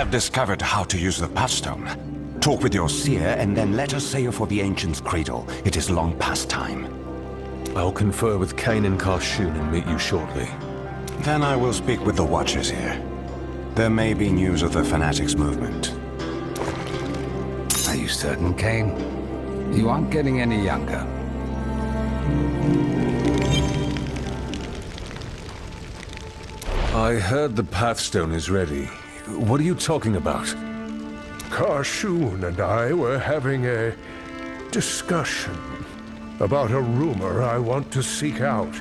have discovered how to use the Pathstone. Talk with your seer, and then let us sail for the Ancient's Cradle. It is long past time. I'll confer with Kain and Karshoon and meet you shortly. Then I will speak with the Watchers here. There may be news of the Fanatics movement. Are you certain, Kain? You aren't getting any younger. I heard the Pathstone is ready. What are you talking about? Karshoon and I were having a discussion about a rumor I want to seek out.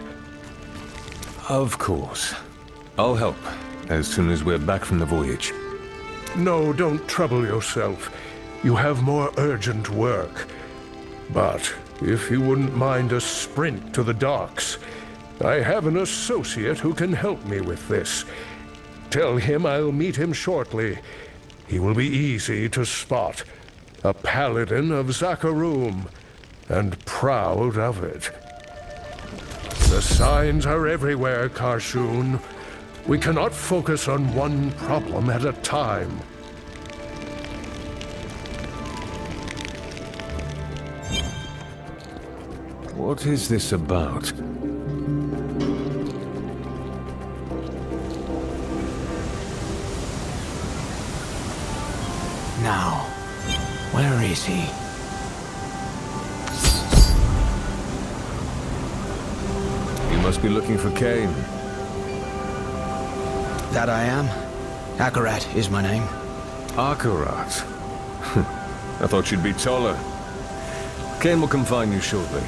Of course. I'll help, as soon as we're back from the voyage. No, don't trouble yourself. You have more urgent work. But if you wouldn't mind a sprint to the docks, I have an associate who can help me with this. Tell him I'll meet him shortly. He will be easy to spot. A paladin of Zakharum, and proud of it. The signs are everywhere, Karshoon. We cannot focus on one problem at a time. What is this about? Now, where is he? You must be looking for Kain. That I am. Akarat is my name. Akarat? I thought you'd be taller. Kain will come find you shortly.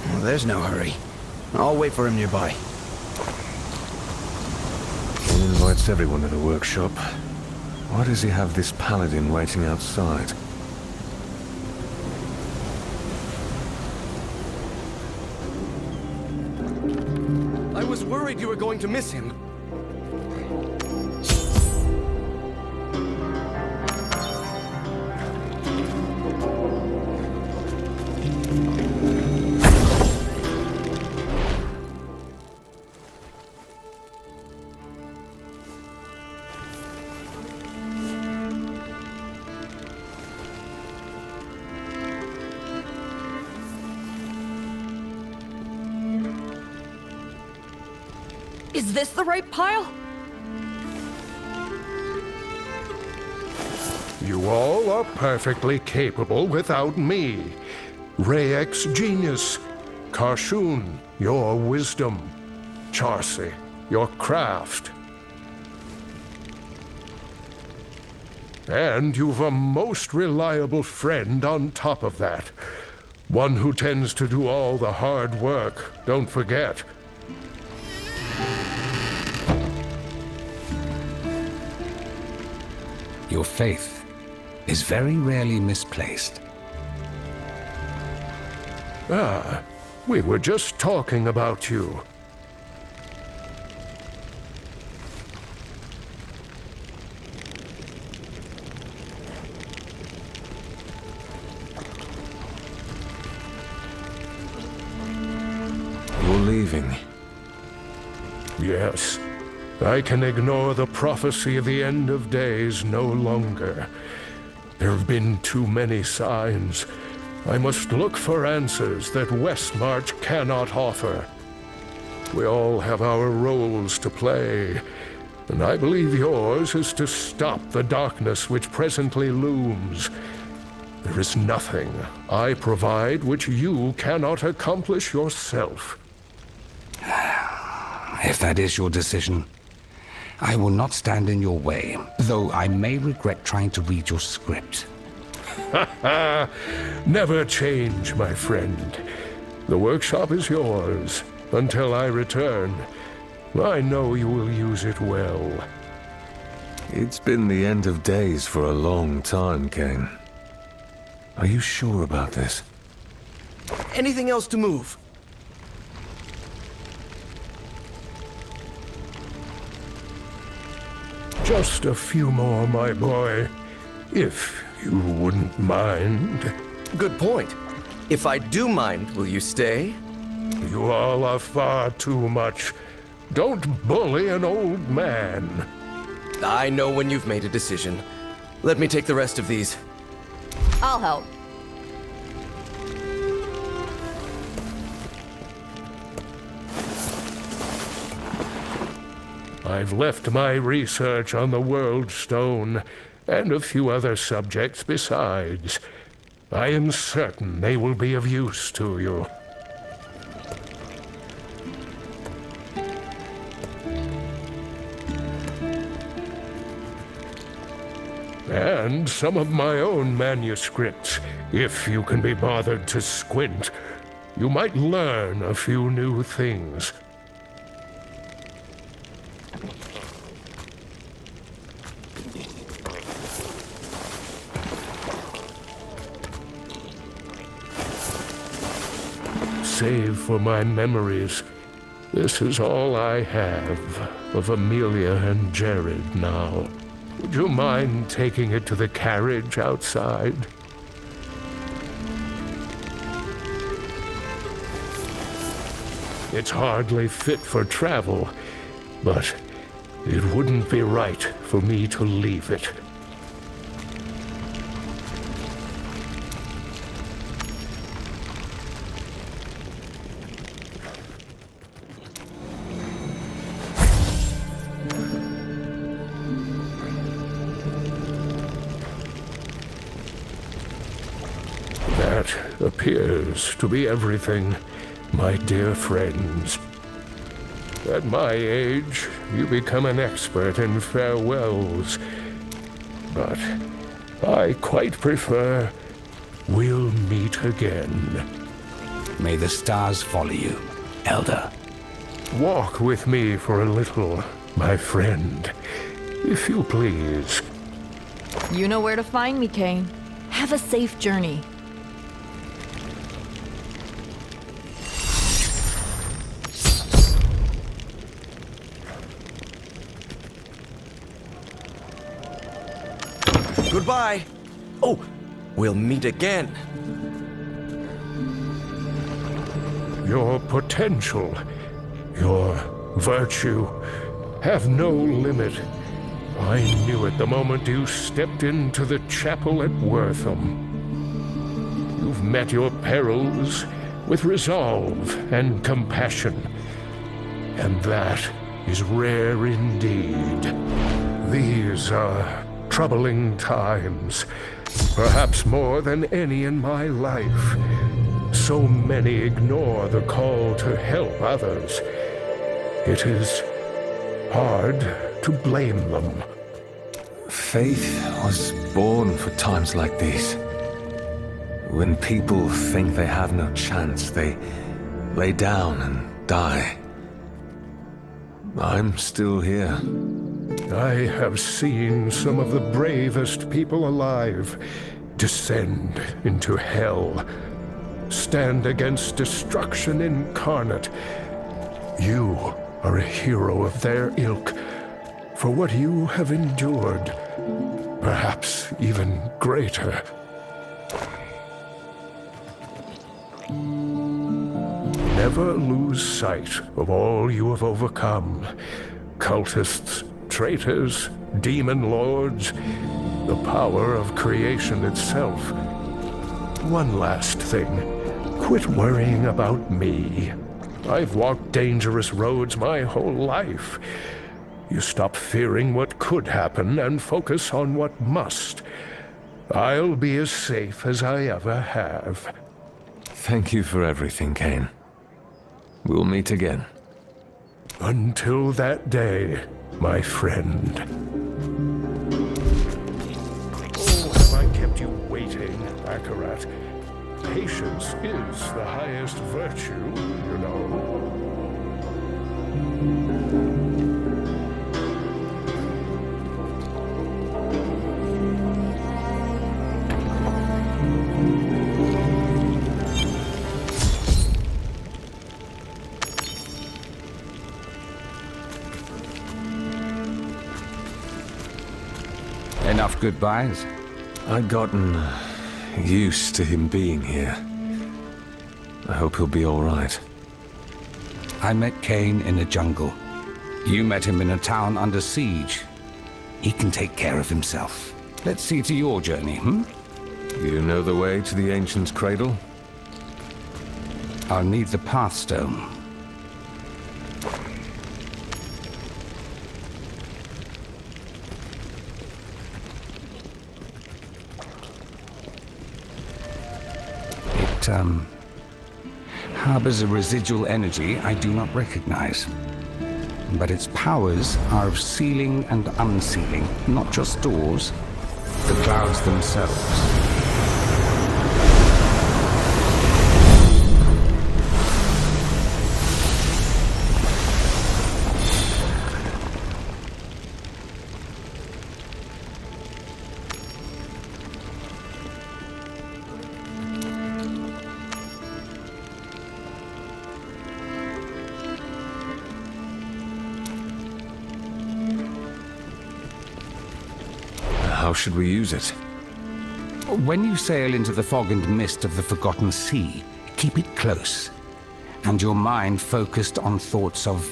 Well, there's no hurry. I'll wait for him nearby. He invites everyone to the workshop. Why does he have this paladin waiting outside? I was worried you were going to miss him. Is this the right pile? You all are perfectly capable without me. Rayek's genius. Karshoon, your wisdom. Charcy, your craft. And you've a most reliable friend on top of that. One who tends to do all the hard work, don't forget. Your faith is very rarely misplaced. Ah, we were just talking about you. You're leaving. Yes. I can ignore the prophecy of the end of days no longer. There have been too many signs. I must look for answers that Westmarch cannot offer. We all have our roles to play, and I believe yours is to stop the darkness which presently looms. There is nothing I provide which you cannot accomplish yourself. If that is your decision, I will not stand in your way, though I may regret trying to read your script. Never change, my friend. The workshop is yours until I return. I know you will use it well. It's been the end of days for a long time, Kain. Are you sure about this? Anything else to move? Just a few more, my boy, if you wouldn't mind. Good point. If I do mind, will you stay? You all are far too much. Don't bully an old man. I know when you've made a decision. Let me take the rest of these. I'll help. I've left my research on the World Stone, and a few other subjects besides. I am certain they will be of use to you. And some of my own manuscripts, if you can be bothered to squint. You might learn a few new things. Save for my memories, this is all I have of Amelia and Jared now. Would you mind taking it to the carriage outside? It's hardly fit for travel, but it wouldn't be right for me to leave it. That appears to be everything, my dear friends. At my age, you become an expert in farewells. But I quite prefer we'll meet again. May the stars follow you, Elder. Walk with me for a little, my friend, if you please. You know where to find me, Kane. Have a safe journey. Goodbye. Oh, we'll meet again. Your potential, your virtue, have no limit. I knew it the moment you stepped into the chapel at Wortham. You've met your perils with resolve and compassion, and that is rare indeed. These are troubling times, perhaps more than any in my life. So many ignore the call to help others. It is hard to blame them. Faith was born for times like these. When people think they have no chance, they lay down and die. I'm still here. I have seen some of the bravest people alive descend into hell, stand against destruction incarnate. You are a hero of their ilk for what you have endured, perhaps even greater. Never lose sight of all you have overcome. Cultists, traitors, demon lords, the power of creation itself. One last thing. Quit worrying about me. I've walked dangerous roads my whole life. You stop fearing what could happen and focus on what must. I'll be as safe as I ever have. Thank you for everything, Kane. We'll meet again. Until that day, my friend. Oh, have I kept you waiting, Akarat? Patience is the highest virtue, you know. Enough goodbyes? I'd gotten used to him being here. I hope he'll be all right. I met Kane in a jungle. You met him in a town under siege. He can take care of himself. Let's see to your journey, hmm? You know the way to the Ancient's Cradle? I'll need the Pathstone. It, harbors a residual energy I do not recognize. But its powers are of sealing and unsealing, not just doors, the clouds themselves. How should we use it? When you sail into the fog and mist of the Forgotten Sea, keep it close, and your mind focused on thoughts of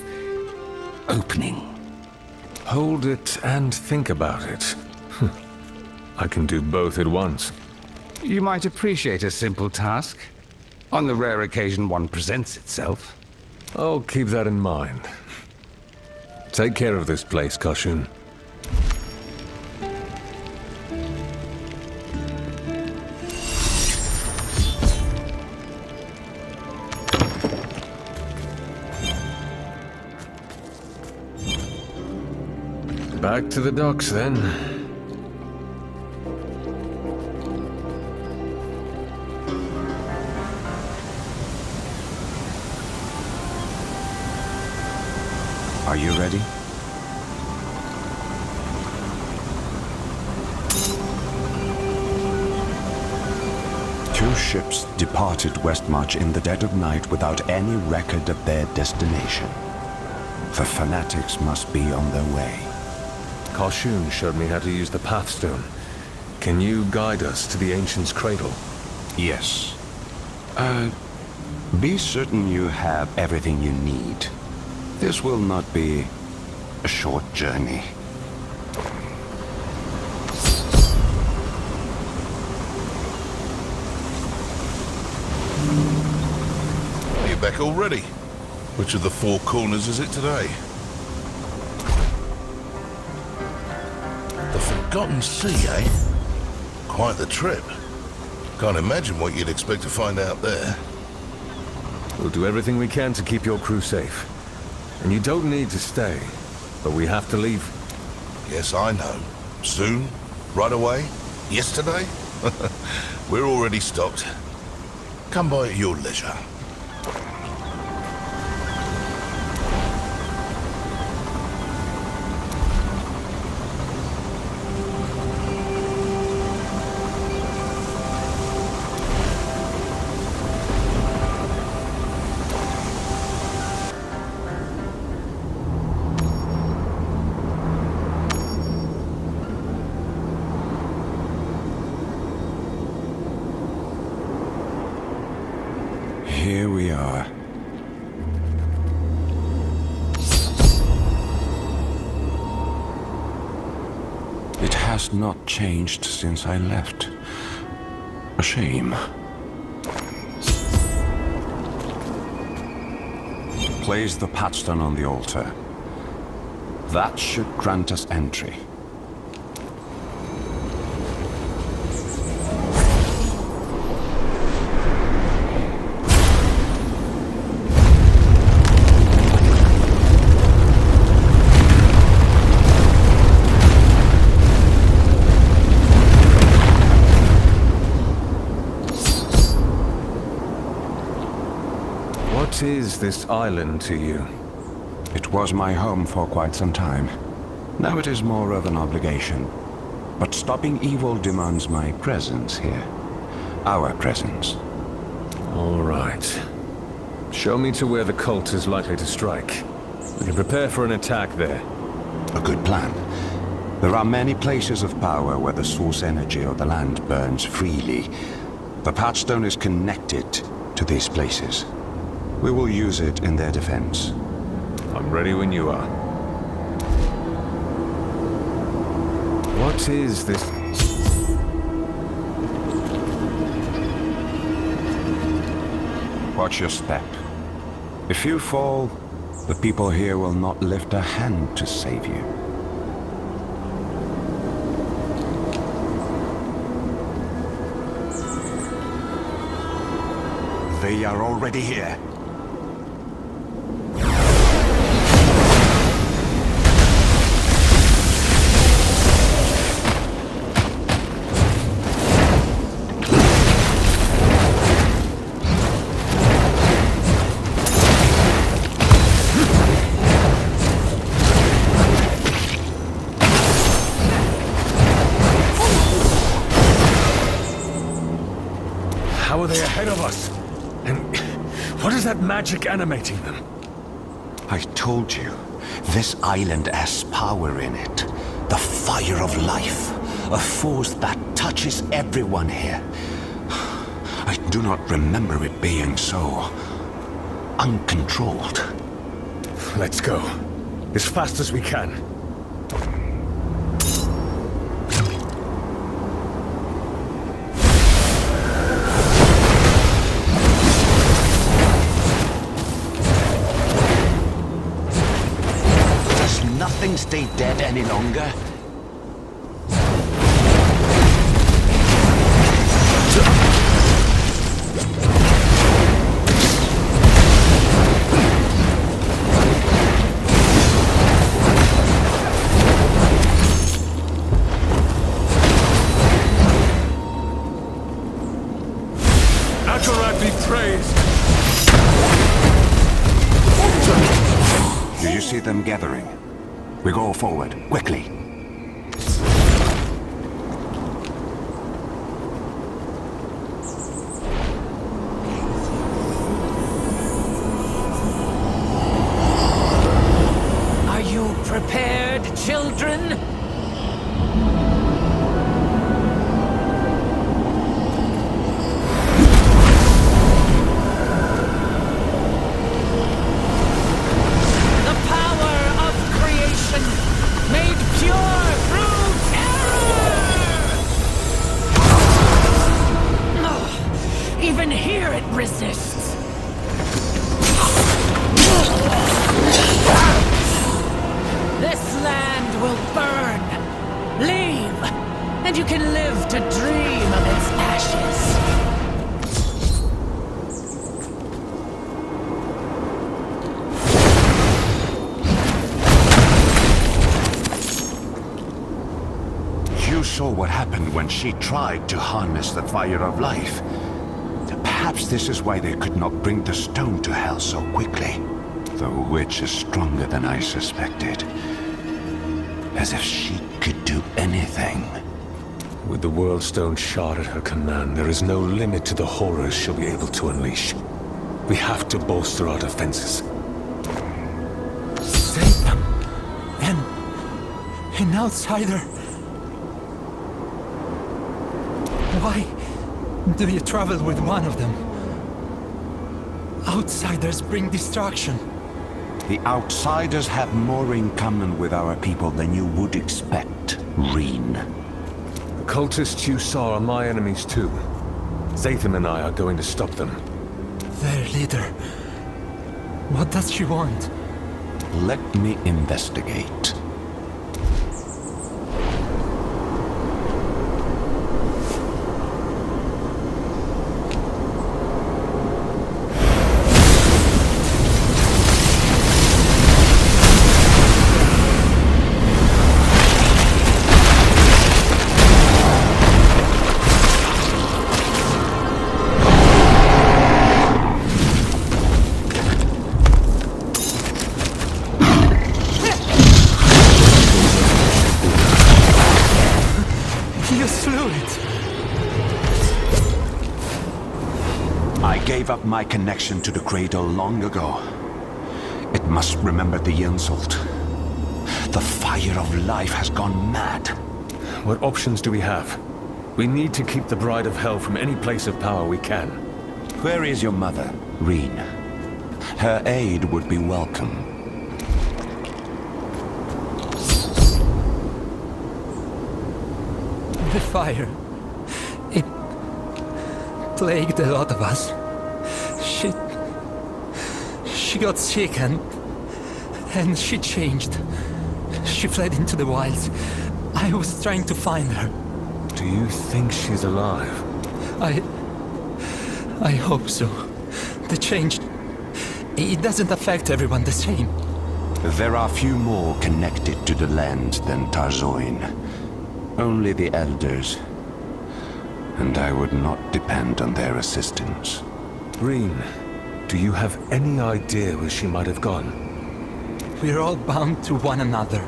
opening. Hold it and think about it. I can do both at once. You might appreciate a simple task, on the rare occasion one presents itself. I'll keep that in mind. Take care of this place, Kashun. Back to the docks, then. Are you ready? Two ships departed Westmarch in the dead of night without any record of their destination. The fanatics must be on their way. Kashun showed me how to use the Pathstone. Can you guide us to the Ancient's Cradle? Yes. Be certain you have everything you need. This will not be a short journey. Are you back already? Which of the four corners is it today? The Forgotten Sea, eh? Quite the trip. Can't imagine what you'd expect to find out there. We'll do everything we can to keep your crew safe. And you don't need to stay, but we have to leave. Yes, I know. Soon? Right away? Yesterday? We're already stocked. Come by at your leisure. Here we are. It has not changed since I left. A shame. Place the Pathstone on the altar. That should grant us entry. What is this island to you? It was my home for quite some time. Now it is more of an obligation. But stopping evil demands my presence here. Our presence. All right. Show me to where the cult is likely to strike. We can prepare for an attack there. A good plan. There are many places of power where the source energy of the land burns freely. The Pathstone is connected to these places. We will use it in their defense. I'm ready when you are. What is this? Watch your step. If you fall, the people here will not lift a hand to save you. They are already here. How are they ahead of us? And what is that magic animating them? I told you, this island has power in it. The fire of life. A force that touches everyone here. I do not remember it being so uncontrolled. Let's go. As fast as we can. Nothing stay dead any longer. Jurat be praised! Do you see them gathering? We go forward, quickly. Are you prepared, children? Even here it resists. This land will burn. Leave, and you can live to dream of its ashes. You saw what happened when she tried to harness the fire of life. Perhaps this is why they could not bring the stone to hell so quickly. The witch is stronger than I suspected. As if she could do anything. With the World Stone shard at her command, there is no limit to the horrors she'll be able to unleash. We have to bolster our defenses. Zatham! An outsider! Why do you travel with one of them? Outsiders bring destruction. The outsiders have more in common with our people than you would expect, Reen. The cultists you saw are my enemies too. Zatham and I are going to stop them. Their leader. What does she want? Let me investigate. I gave up my connection to the Cradle long ago. It must remember the insult. The fire of life has gone mad. What options do we have? We need to keep the Bride of Hell from any place of power we can. Where is your mother, Reen? Her aid would be welcome. The fire. It plagued a lot of us. She got sick and she changed. She fled into the wilds. I was trying to find her. Do you think she's alive? I hope so. The change, it doesn't affect everyone the same. There are few more connected to the land than Tarzoin. Only the elders. And I would not depend on their assistance. Reen, do you have any idea where she might have gone? We're all bound to one another.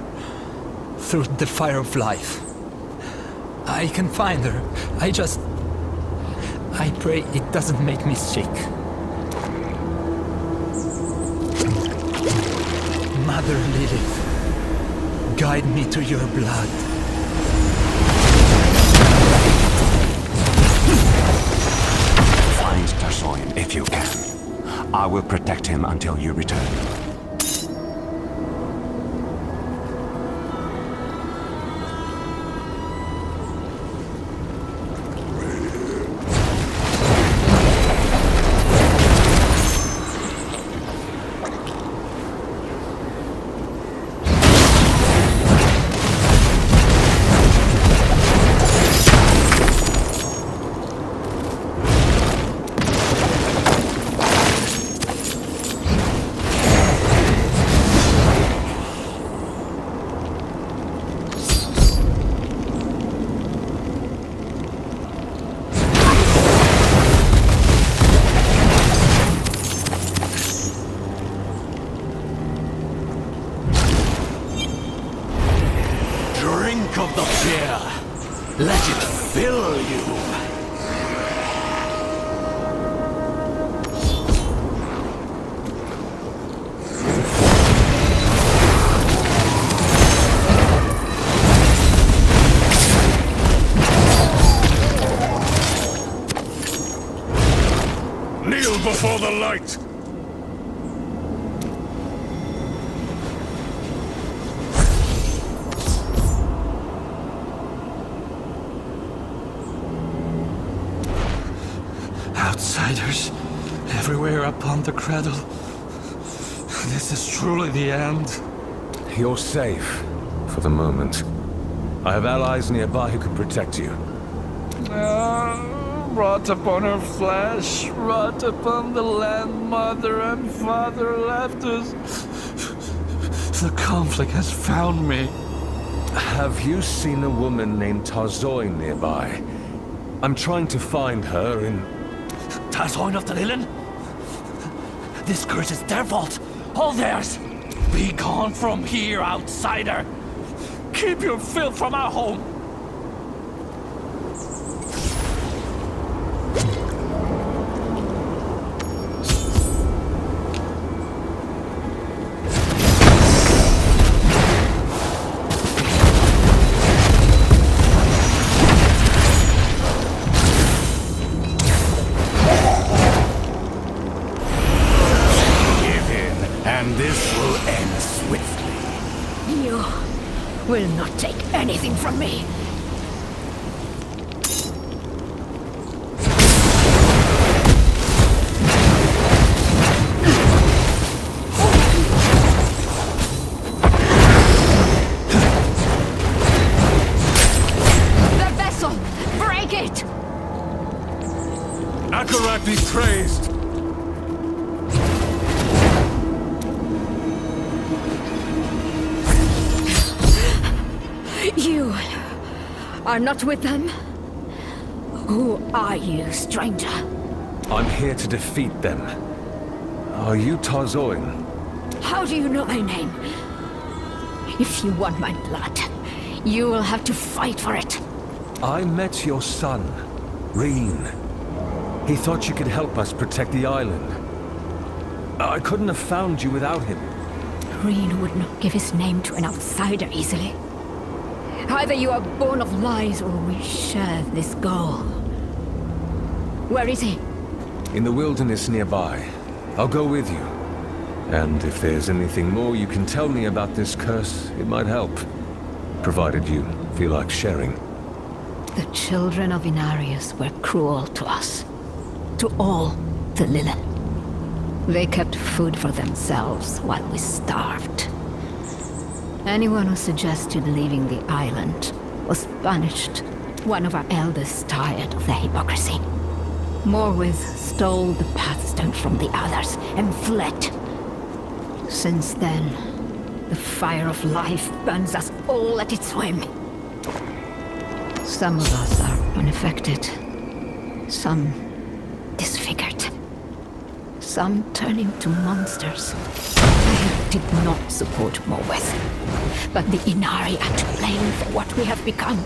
Through the fire of life. I can find her. I pray it doesn't make me sick. Mother Lilith, guide me to your blood. Find Tarzoin if you can. I will protect him until you return. Of the fear. Let it fill you. Kneel before the light! Outsiders everywhere upon the Cradle. This is truly the end. You're safe, for the moment. I have allies nearby who can protect you. Rot upon her flesh, rot upon the land mother and father left us. The conflict has found me. Have you seen a woman named Tarzoin nearby? I'm trying to find her in... Tarzoin of the Lilin? This curse is their fault. All theirs. Be gone from here, outsider. Keep your filth from our home. Will not take anything from me. The vessel! Break it! Akarat be praised! You are not with them? Who are you, stranger? I'm here to defeat them. Are you Tarzoin? How do you know my name? If you want my blood, you will have to fight for it. I met your son, Reen. He thought you could help us protect the island. I couldn't have found you without him. Reen would not give his name to an outsider easily. Either you are born of lies or we share this goal. Where is he? In the wilderness nearby. I'll go with you. And if there's anything more you can tell me about this curse, it might help. Provided you feel like sharing. The children of Inarius were cruel to us. To all the Lilith. They kept food for themselves while we starved. Anyone who suggested leaving the island was punished. One of our elders tired of the hypocrisy. Morwith stole the Pathstone from the others and fled. Since then, the fire of life burns us all at its whim. Some of us are unaffected. Some disfigured. Some turn into monsters. I did not support Morwith, but the Inari are to blame for what we have become.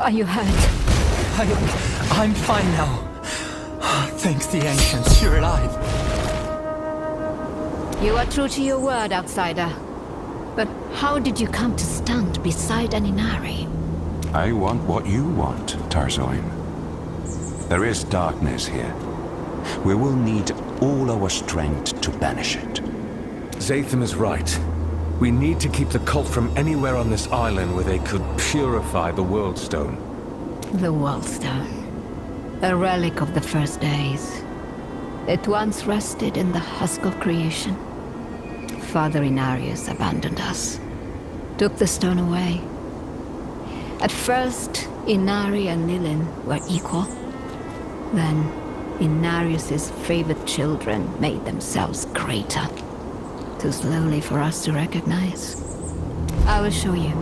Are you hurt? I'm fine now. Thanks the Ancients, you're alive. You are true to your word, outsider. But how did you come to stand beside an Inari? I want what you want, Tarzoin. There is darkness here. We will need all our strength to banish it. Zatham is right. We need to keep the cult from anywhere on this island where they could purify the World Stone. The World Stone. A relic of the first days. It once rested in the husk of creation. Father Inarius abandoned us. Took the stone away. At first, Inari and Nilin were equal. Then, Inarius's favored children made themselves greater. Too slowly for us to recognize. I will show you.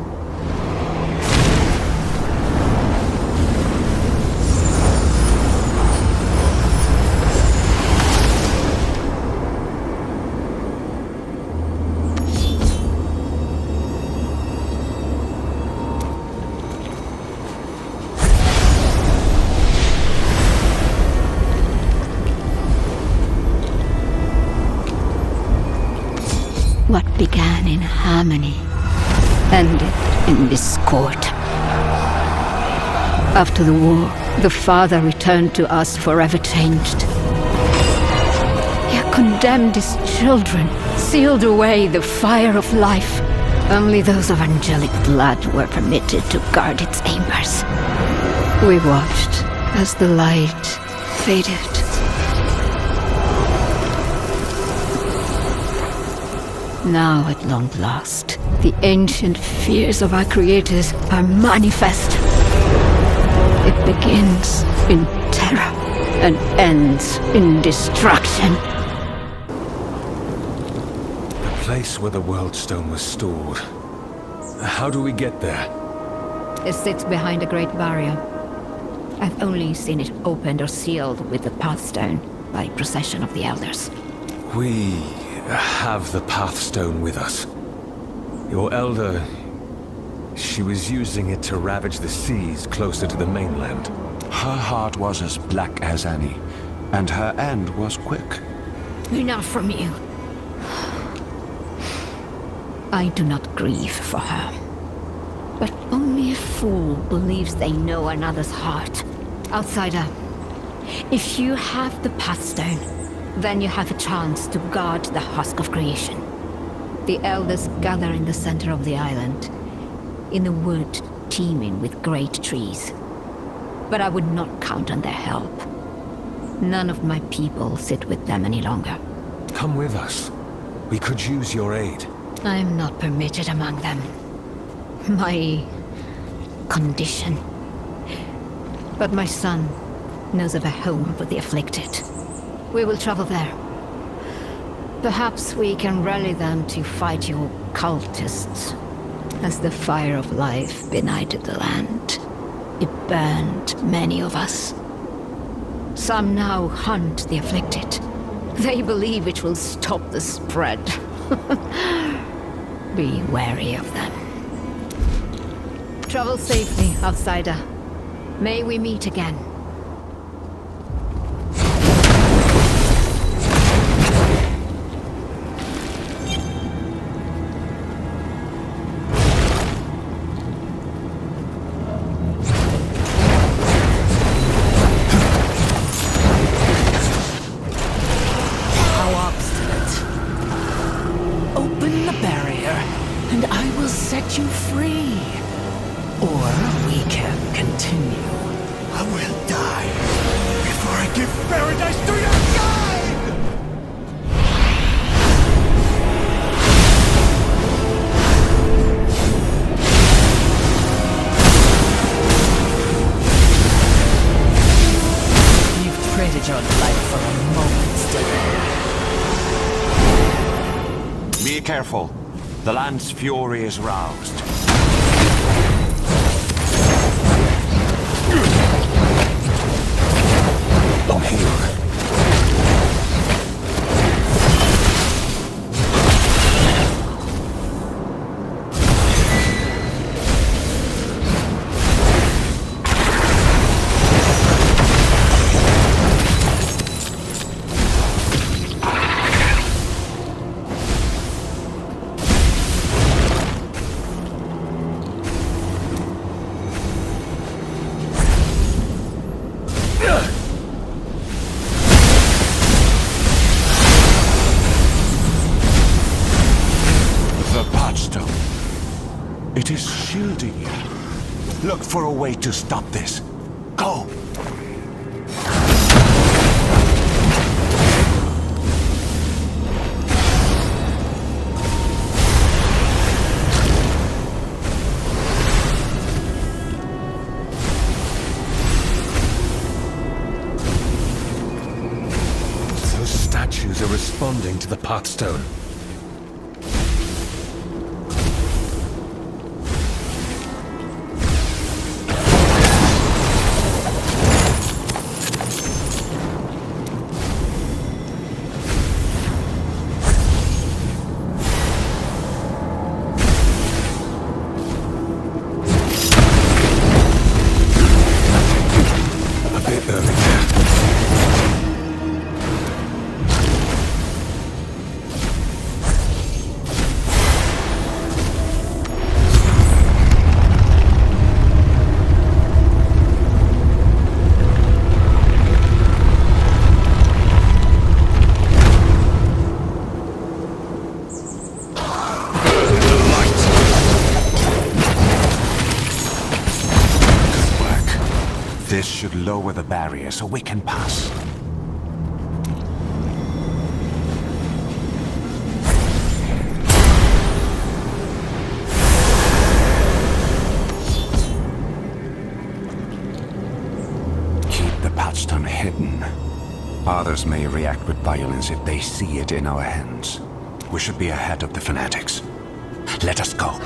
What began in harmony ended in discord. After the war, the Father returned to us forever changed. He condemned his children, sealed away the fire of life. Only those of angelic blood were permitted to guard its embers. We watched as the light faded. Now, at long last, the ancient fears of our creators are manifest. It begins in terror and ends in destruction. The place where the World Stone was stored. How do we get there? It sits behind a great barrier. I've only seen it opened or sealed with the Pathstone by procession of the Elders. We have the Pathstone with us. Your elder, she was using it to ravage the seas closer to the mainland. Her heart was as black as any, and her end was quick. Enough from you. I do not grieve for her. But only a fool believes they know another's heart. Outsider, if you have the Pathstone, then you have a chance to guard the husk of creation. The Elders gather in the center of the island, in a wood teeming with great trees. But I would not count on their help. None of my people sit with them any longer. Come with us. We could use your aid. I am not permitted among them. My condition. But my son knows of a home for the afflicted. We will travel there. Perhaps we can rally them to fight your cultists. As the fire of life benighted the land, it burned many of us. Some now hunt the afflicted. They believe it will stop the spread. Be wary of them. Travel safely, outsider. May we meet again. You free. Or we can continue. I will die before I give paradise to your kind! You've traded your life for a moment's delay. Be careful. The land's fury is roused. I'm here. It is shielding you. Look for a way to stop this. Go! Those statues are responding to the Pathstone. This should lower the barrier so we can pass. Keep the Pathstone hidden. Others may react with violence if they see it in our hands. We should be ahead of the fanatics. Let us go.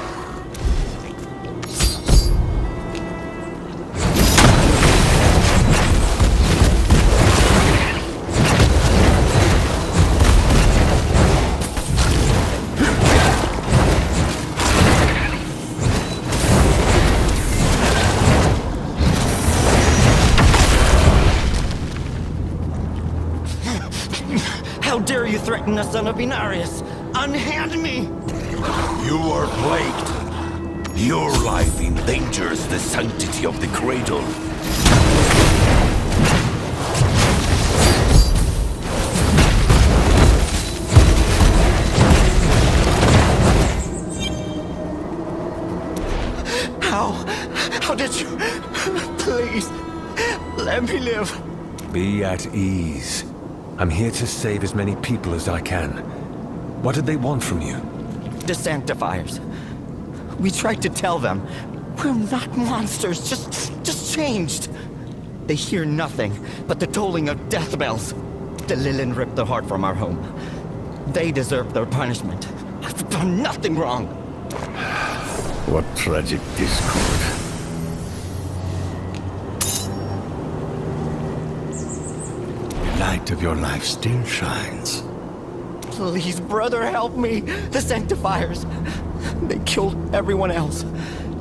How dare you threaten the son of Inarius? Unhand me! You are plagued. Your life endangers the sanctity of the Cradle. How did you... Please, let me live. Be at ease. I'm here to save as many people as I can. What did they want from you? The Sanctifiers. We tried to tell them. We're not monsters, just changed. They hear nothing but the tolling of death bells. The Lilin ripped the heart from our home. They deserve their punishment. I've done nothing wrong. What tragic discord. The light of your life still shines. Please, brother, help me. The Sanctifiers. They killed everyone else.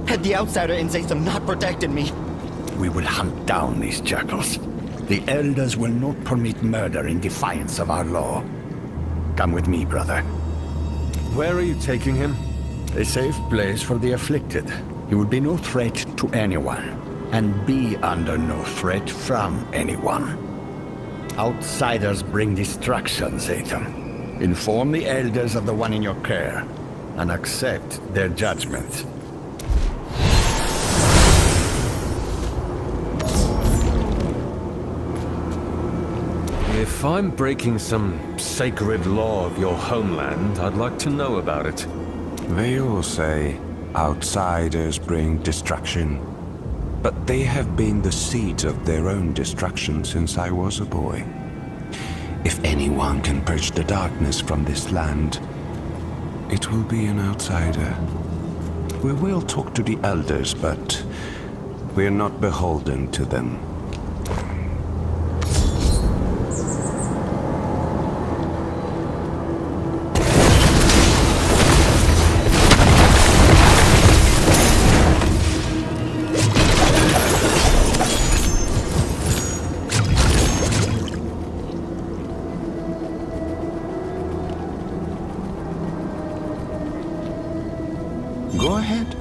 Had the outsider in Zatham not protected me... We will hunt down these jackals. The elders will not permit murder in defiance of our law. Come with me, brother. Where are you taking him? A safe place for the afflicted. He will be no threat to anyone, and be under no threat from anyone. Outsiders bring destruction, Zatham. Inform the elders of the one in your care, and accept their judgment. If I'm breaking some sacred law of your homeland, I'd like to know about it. They all say outsiders bring destruction, but they have been the seeds of their own destruction since I was a boy. If anyone can purge the darkness from this land, it will be an outsider. We will talk to the elders, but we're not beholden to them. Go ahead.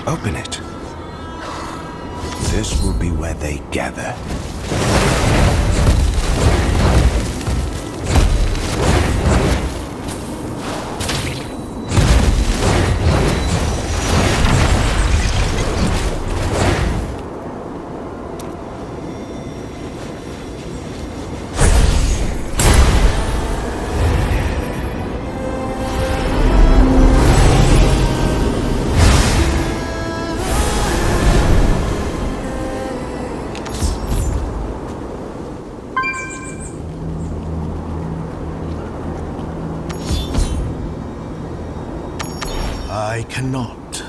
Open it. This will be where they gather. I cannot.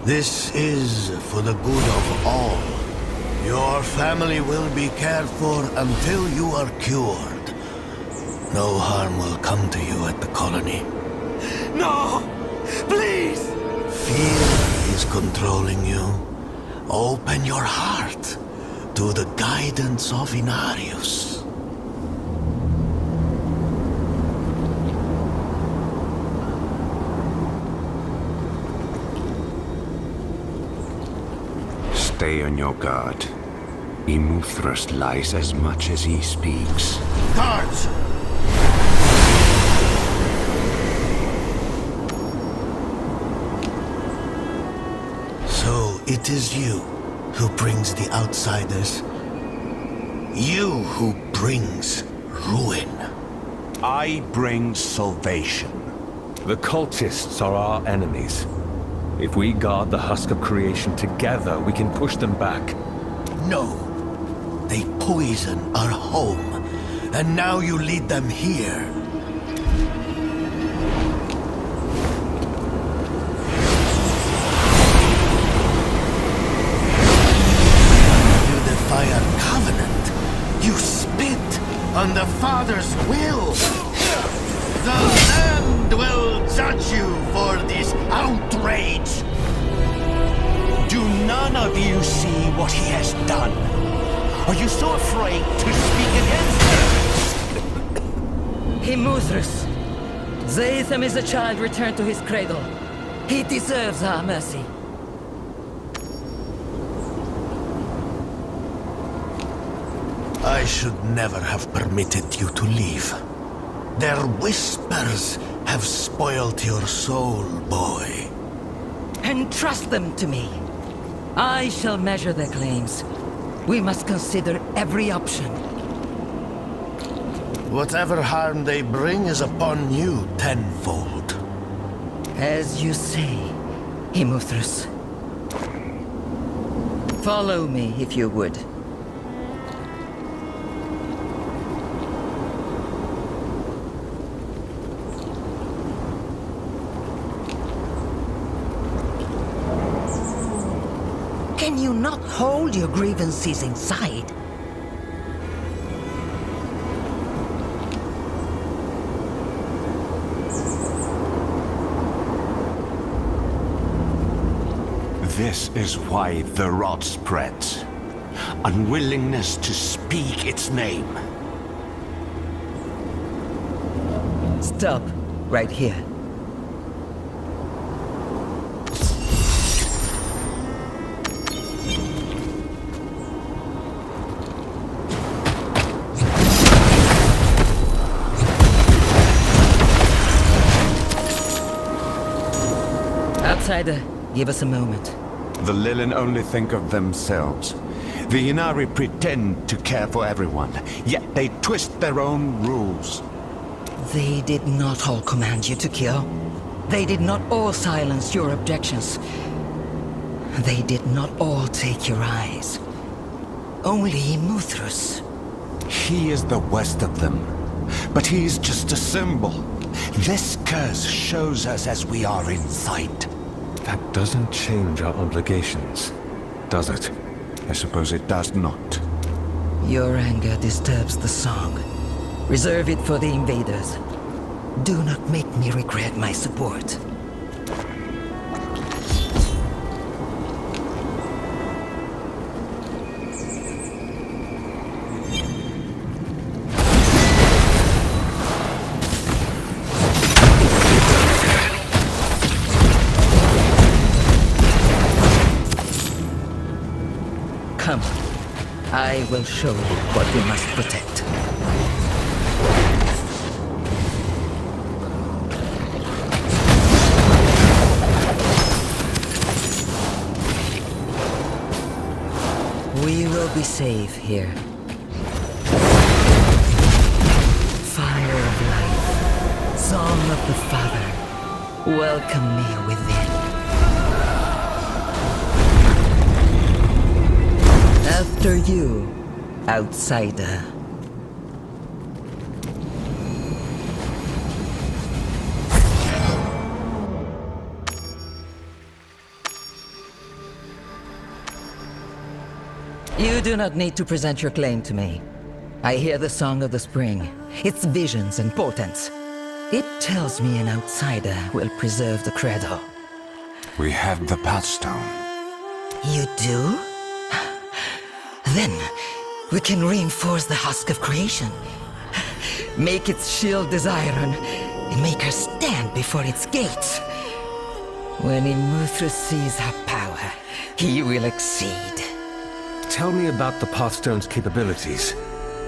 This is for the good of all. Your family will be cared for until you are cured. No harm will come to you at the colony. No! Please! Fear is controlling you. Open your heart to the guidance of Inarius. Stay on your guard. Imuthrus lies as much as he speaks. Guards! So it is you who brings the outsiders. You who brings ruin. I bring salvation. The cultists are our enemies. If we guard the husk of creation together, we can push them back. No. They poison our home, and now you lead them here. You defy our covenant. You spit on the Father's will. The land will judge you for this outrage. Do none of you see what he has done? Are you so afraid to speak against him? Imuthrus. Zatham is a child returned to his cradle. He deserves our mercy. I should never have permitted you to leave. Their whispers have spoiled your soul, boy. Entrust them to me. I shall measure their claims. We must consider every option. Whatever harm they bring is upon you tenfold. As you say, Imuthrus. Follow me, if you would. Can you not hold your grievances inside? This is why the rot spreads. Unwillingness to speak its name. Stop right here. Outsider, give us a moment. The Lilin only think of themselves. The Inari pretend to care for everyone, yet they twist their own rules. They did not all command you to kill. They did not all silence your objections. They did not all take your eyes. Only Muthrus. He is the worst of them, but he is just a symbol. This curse shows us as we are in sight. That doesn't change our obligations, does it? I suppose it does not. Your anger disturbs the song. Reserve it for the invaders. Do not make me regret my support. Come. I will show you what we must protect. We will be safe here. Fire of life, song of the Father, welcome me within. After you, outsider. You do not need to present your claim to me. I hear the song of the spring, its visions and portents. It tells me an outsider will preserve the Cradle. We have the Pathstone. You do? Then, we can reinforce the Husk of creation. Make its shield as iron, and make her stand before its gates. When Imuthrus sees her power, he will exceed. Tell me about the Pathstone's capabilities.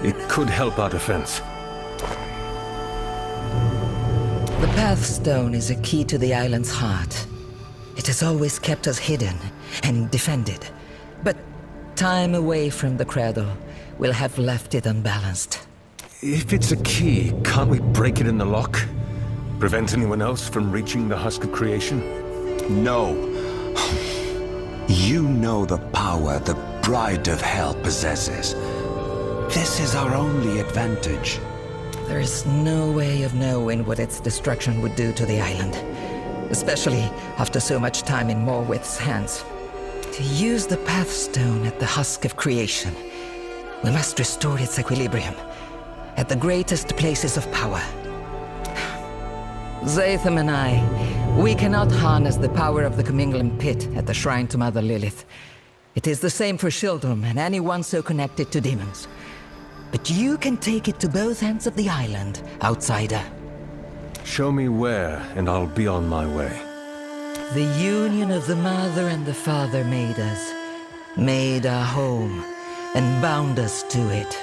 It could help our defense. The Pathstone is a key to the island's heart. It has always kept us hidden and defended. But time away from the Cradle will have left it unbalanced. If it's a key, can't we break it in the lock? Prevent anyone else from reaching the Husk of creation? No. You know the power the Bride of Hell possesses. This is our only advantage. There is no way of knowing what its destruction would do to the island. Especially after so much time in Morwith's hands. To use the Pathstone at the Husk of creation, we must restore its equilibrium at the greatest places of power. Zatham and I, we cannot harness the power of the Commingling Pit at the shrine to Mother Lilith. It is the same for Shieldrum and anyone so connected to demons. But you can take it to both ends of the island, outsider. Show me where, and I'll be on my way. The union of the Mother and the Father made us, made our home, and bound us to it.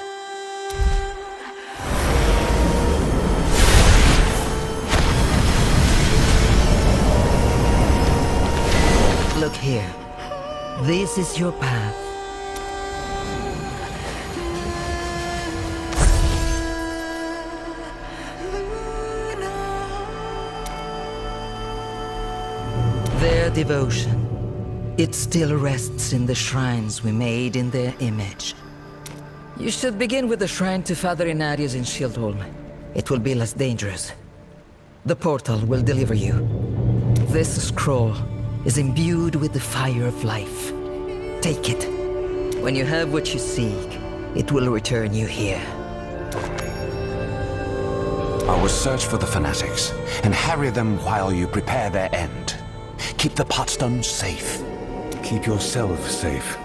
Look here. This is your path. Their devotion, it still rests in the shrines we made in their image. You should begin with the shrine to Father Inarius in Shieldholm. It will be less dangerous. The portal will deliver you. This scroll is imbued with the fire of life. Take it. When you have what you seek, it will return you here. I will search for the fanatics and harry them while you prepare their end. Keep the Pathstone safe. keep yourself safe.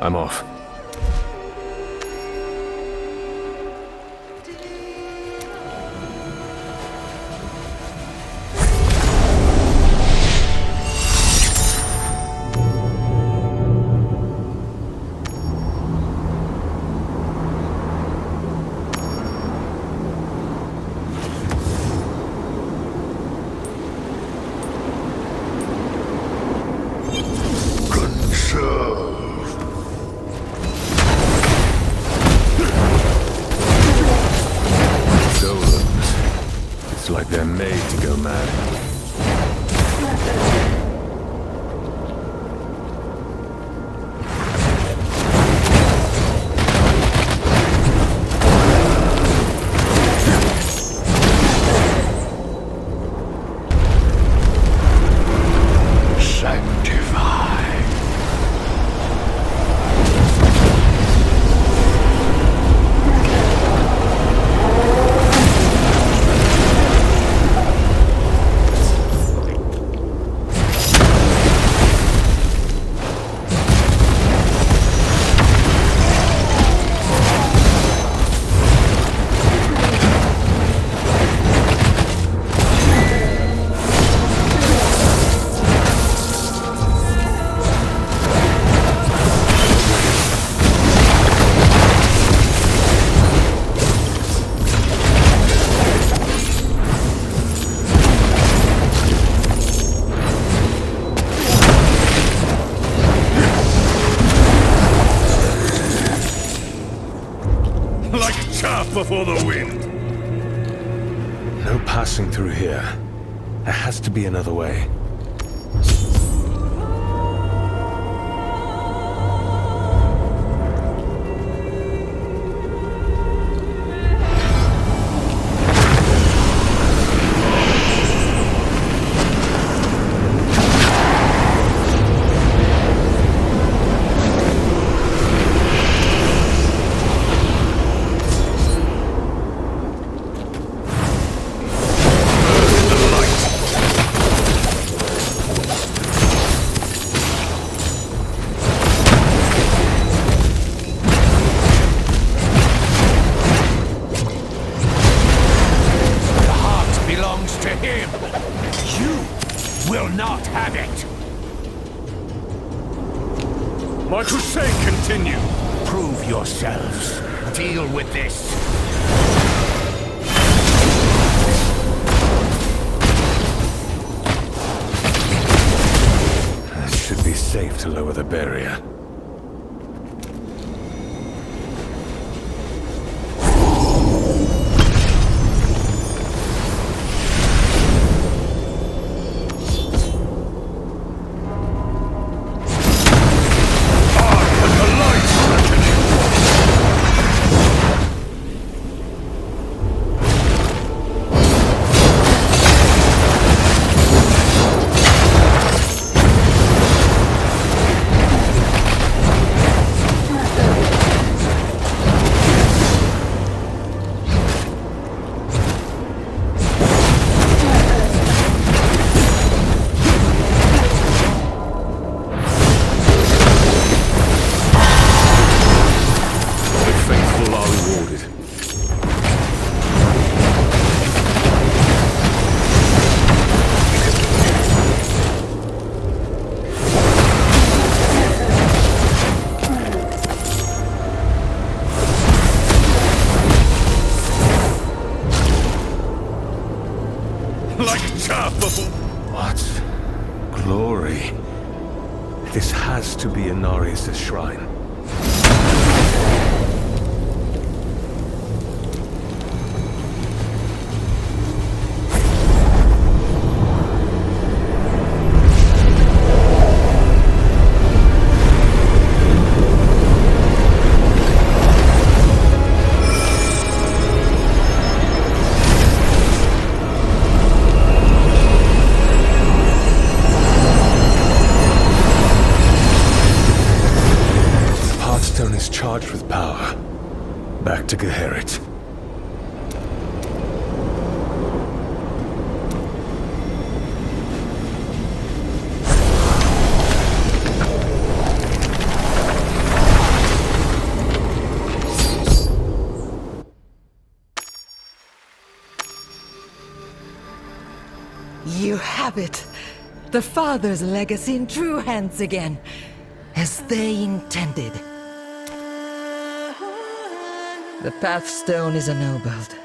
I'm off. It's like they're made to go mad. Before the wind. No passing through here. There has to be another way. My crusade continue. Prove yourselves. Deal with this. It should be safe to lower the barrier. What? Glory. This has to be Inarius' shrine. Pathstone is charged with power. Back to Geherit. You have it. The Father's legacy in true hands again, as they intended. The Pathstone is ennobled.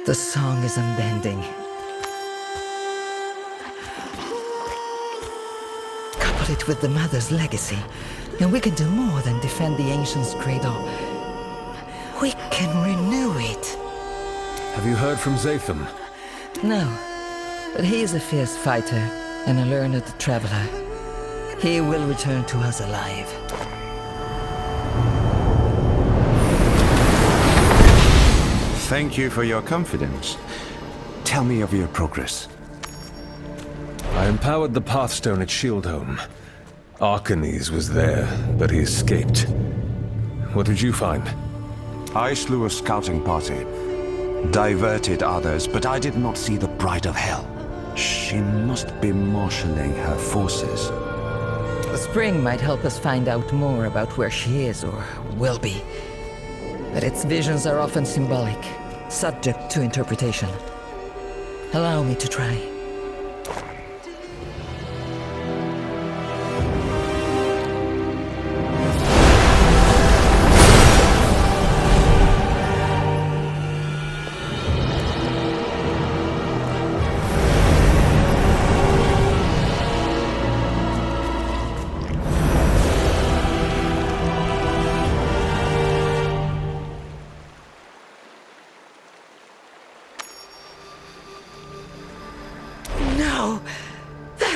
The song is unbending. Couple it with the Mother's legacy, and we can do more than defend the Ancient's Cradle. We can renew it. Have you heard from Zatham? No, but he is a fierce fighter and a learned traveler. He will return to us alive. Thank you for your confidence. Tell me of your progress. I empowered the Pathstone at Shieldhome. Arcanes was there, but he escaped. What did you find? I slew a scouting party. Diverted others, but I did not see the Bride of Hell. She must be marshalling her forces. The spring might help us find out more about where she is or will be. But its visions are often symbolic, subject to interpretation. Allow me to try.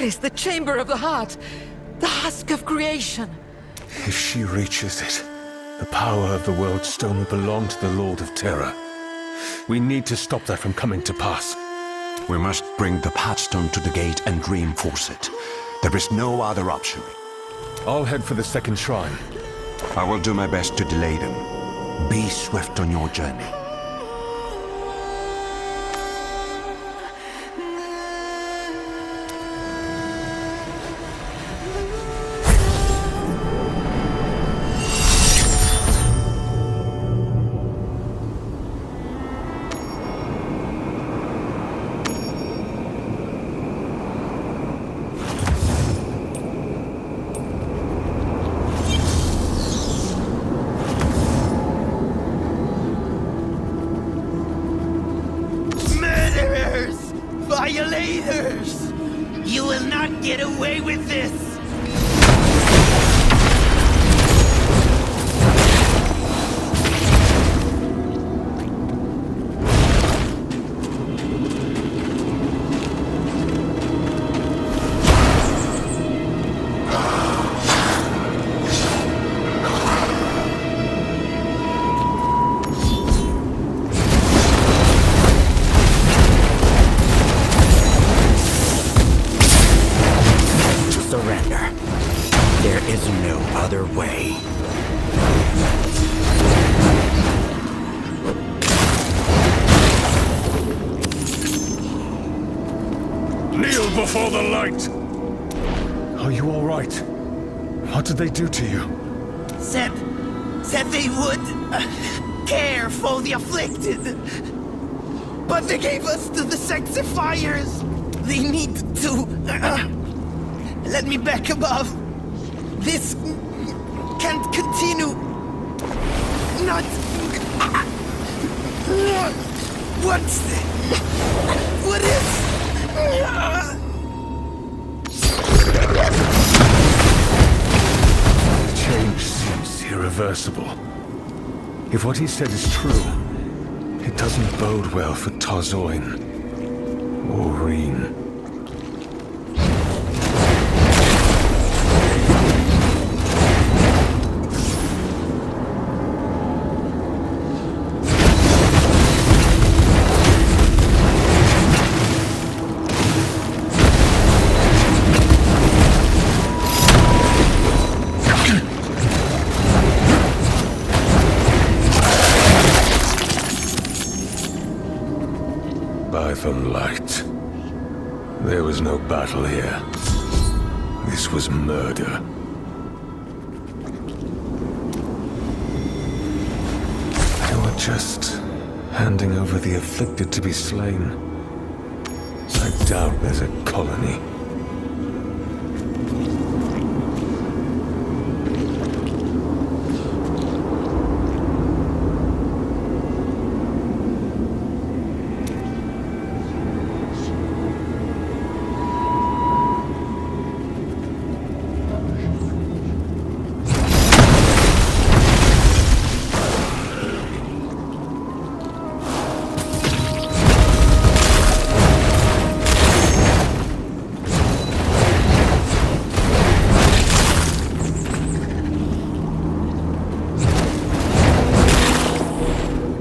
Is the Chamber of the Heart, the Husk of creation. If she reaches it, the power of the World Stone will belong to the Lord of Terror. We need to stop that from coming to pass. We must bring the Pathstone to the gate and reinforce it. There is no other option. I'll head for the second shrine. I will do my best to delay them. Be swift on your journey. Violators! You will not get away with this! Before the light! Are you all right? What did they do to you? Said they would care for the afflicted. But they gave us to the sexifiers. They need to let me back above. This can't continue. Not. What is? The change seems irreversible. If what he said is true, it doesn't bode well for Tarzoin or Reen. By the light. There was no battle here. This was murder. They were just handing over the afflicted to be slain. I doubt there's a colony.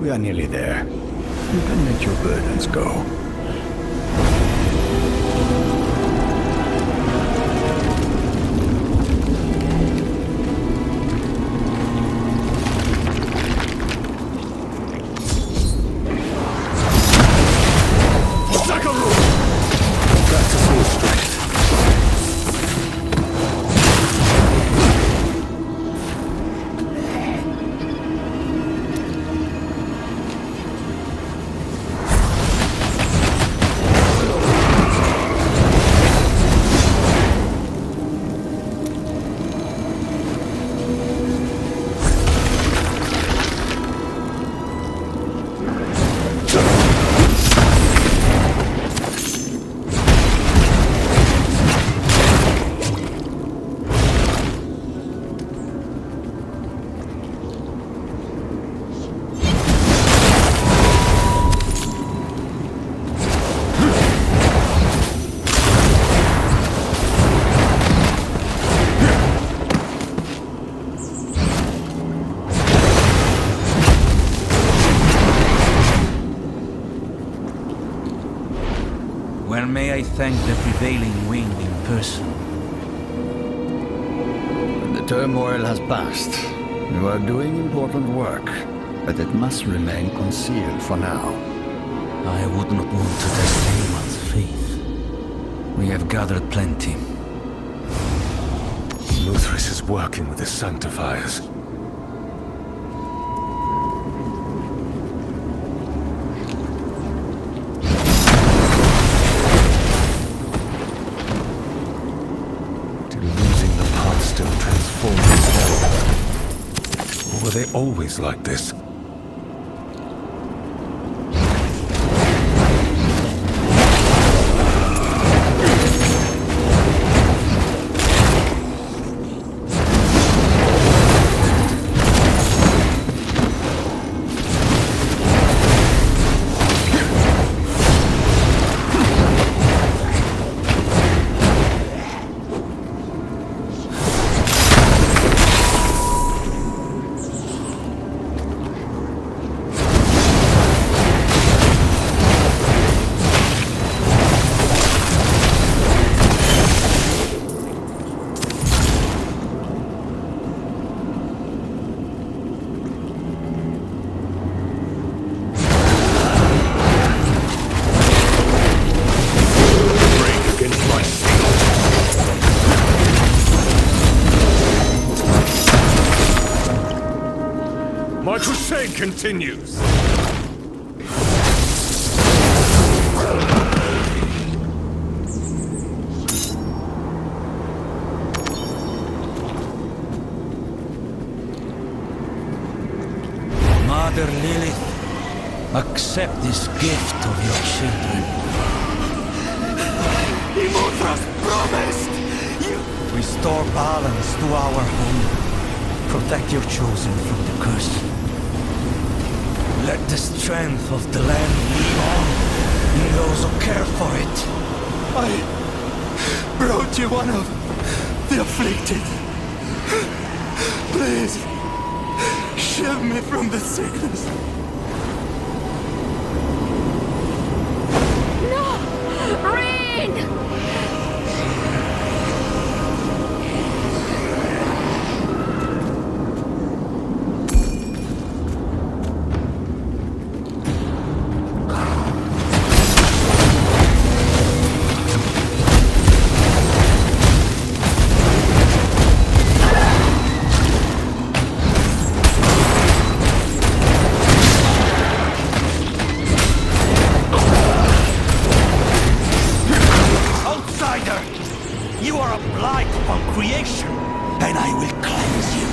We are nearly there. You can let your burdens go. That's a full strength. When may I thank the prevailing wind in person? The turmoil has passed. You are doing important work, but it must remain concealed for now. I would not want to test anyone's faith. We have gathered plenty. Luthris is working with the Sanctifiers. Pathstone transformed themselves. Or were they always like this? My crusade continues! Mother Lilith, accept this gift of your children. Immortal's promised! Restore balance to our home. Protect your chosen from the curse. Let the strength of the land live on in those who care for it. I brought you one of the afflicted. Please, shield me from the sickness. No! Rain! then I will cleanse you.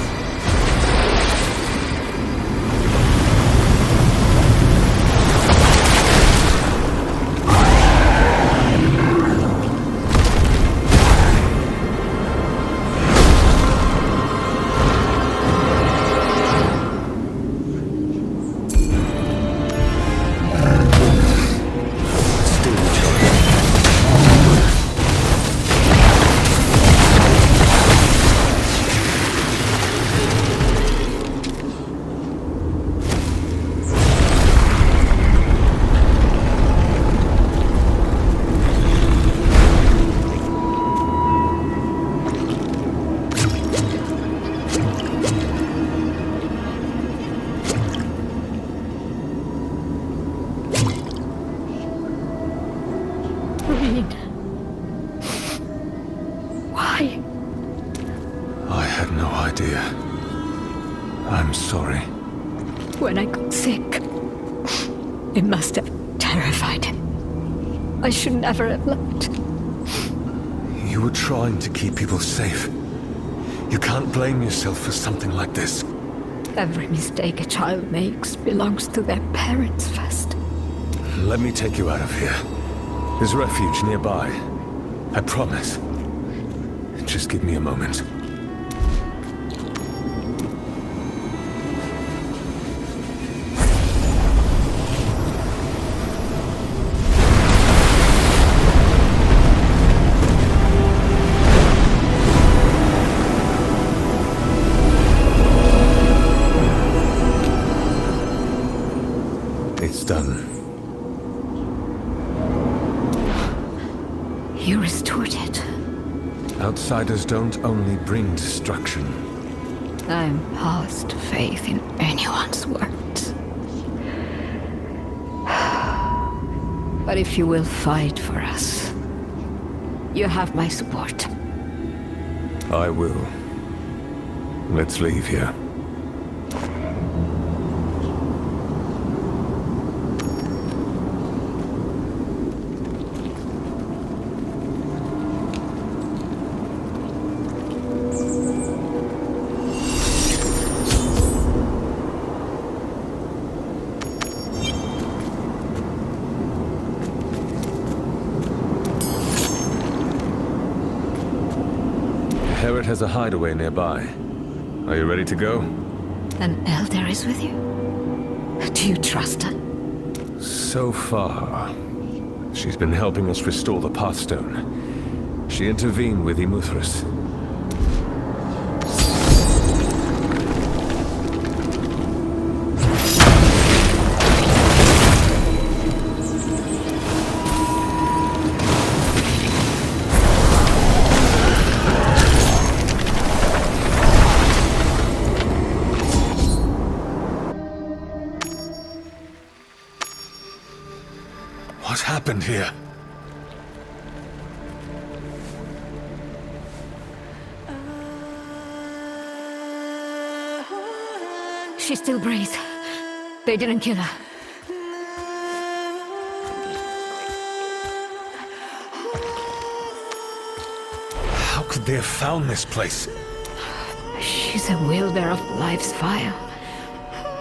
Why? I had no idea. I'm sorry. When I got sick, it must have terrified him. I should never have left. You were trying to keep people safe. You can't blame yourself for something like this. Every mistake a child makes belongs to their parents first. Let me take you out of here. There's refuge nearby. I promise. Just give me a moment. It's done. You restored it. Outsiders don't only bring destruction. I'm past faith in anyone's words. But if you will fight for us, you have my support. I will. Let's leave here. Herod has a hideaway nearby. Are you ready to go? An elder is with you? Do you trust her? So far, she's been helping us restore the Pathstone. She intervened with Immortus. What happened here? She still breathes. They didn't kill her. How could they have found this place? She's a wielder of life's fire.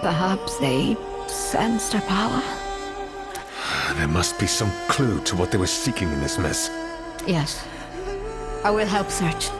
Perhaps they sensed her power. There must be some clue to what they were seeking in this mess. Yes. I will help search.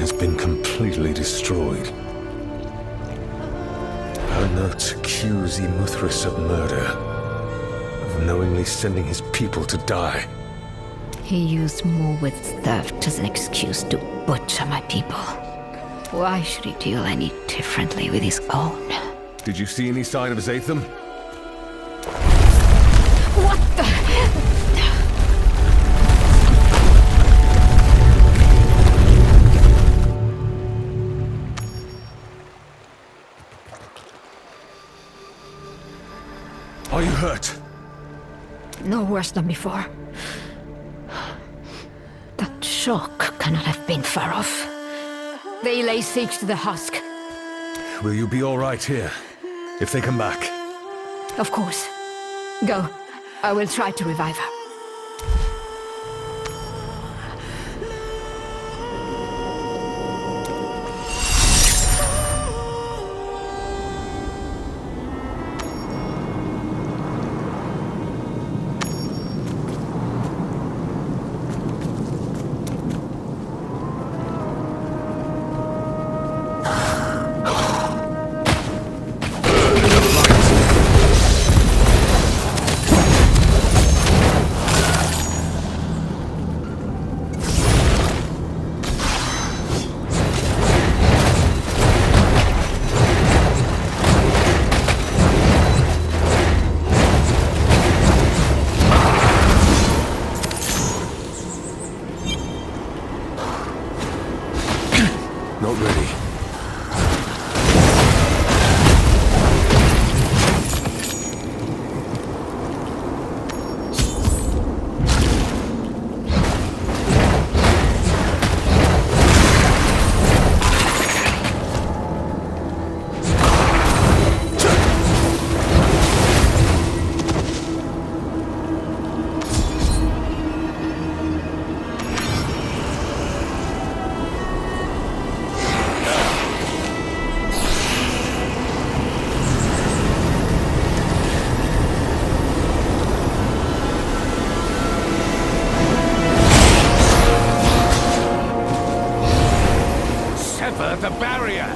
has been completely destroyed. Our notes accuse Imuthris of murder, of knowingly sending his people to die. He used Morwith's theft as an excuse to butcher my people. Why should he deal any differently with his own? Did you see any sign of Zatham? What the? Are you hurt? No worse than before. That shock cannot have been far off. They lay siege to the Husk. Will you be all right here, if they come back? Of course. Go. I will try to revive her. Not ready. The barrier!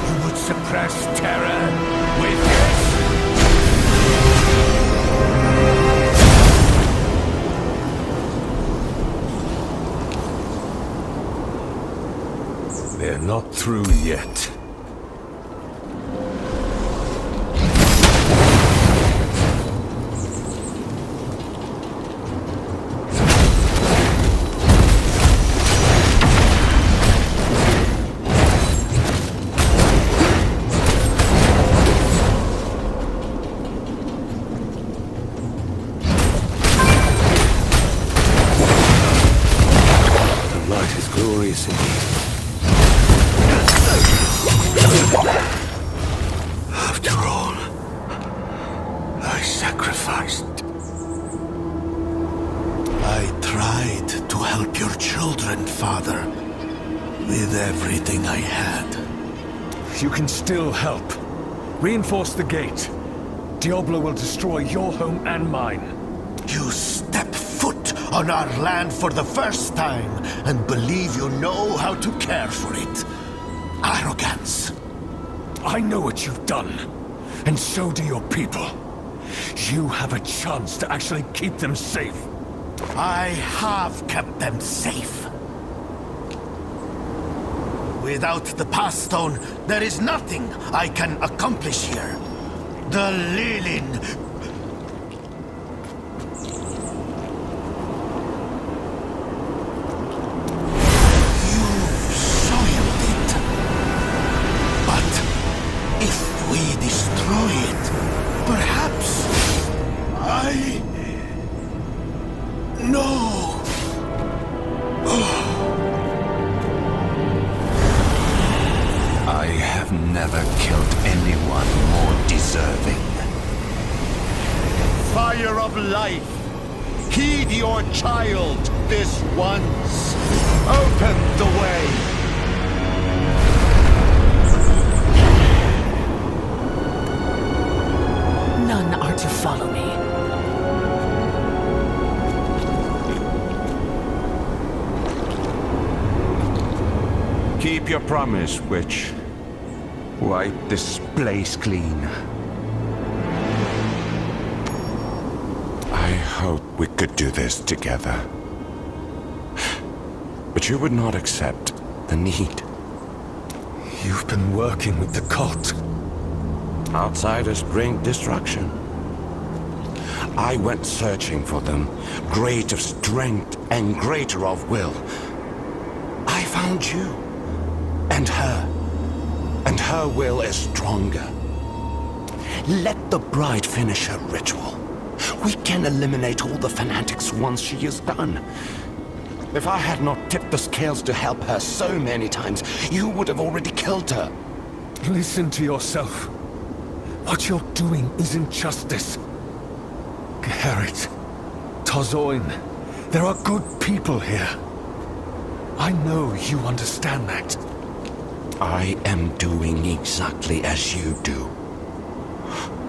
You would suppress terror with this? They're not through yet. After all, I sacrificed. I tried to help your children, Father, with everything I had. You can still help. Reinforce the gate. Diablo will destroy your home and mine. You step foot on our land for the first time and believe you know how to care for it. Arrogance. I know what you've done, and so do your people. You have a chance to actually keep them safe. I have kept them safe. Without the Pathstone, there is nothing I can accomplish here. The Lilin. You've soiled it. But if we destroy it, perhaps No! I have never killed anyone more deserving. Fire of life, heed your child this once. Open the way. None are to follow me. Keep your promise, witch. Wipe this place clean. I hope we could do this together. But you would not accept the need. You've been working with the cult. Outsiders bring destruction. I went searching for them, great of strength and greater of will. I found you. And her will is stronger. Let the bride finish her ritual. We can eliminate all the fanatics once she is done. If I had not tipped the scales to help her so many times, you would have already killed her. Listen to yourself. What you're doing isn't justice. Gerrit, Tozoin, there are good people here. I know you understand that. I am doing exactly as you do.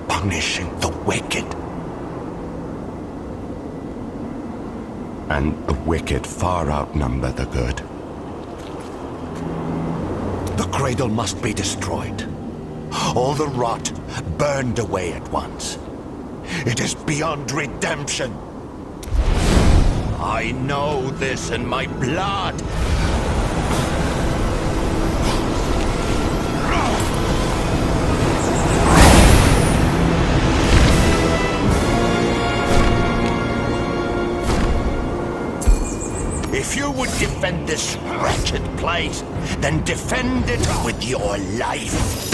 Punishing the wicked. And the wicked far outnumber the good. The Cradle must be destroyed. All the rot burned away at once. It is beyond redemption. I know this in my blood. If you would defend this wretched place, then defend it with your life.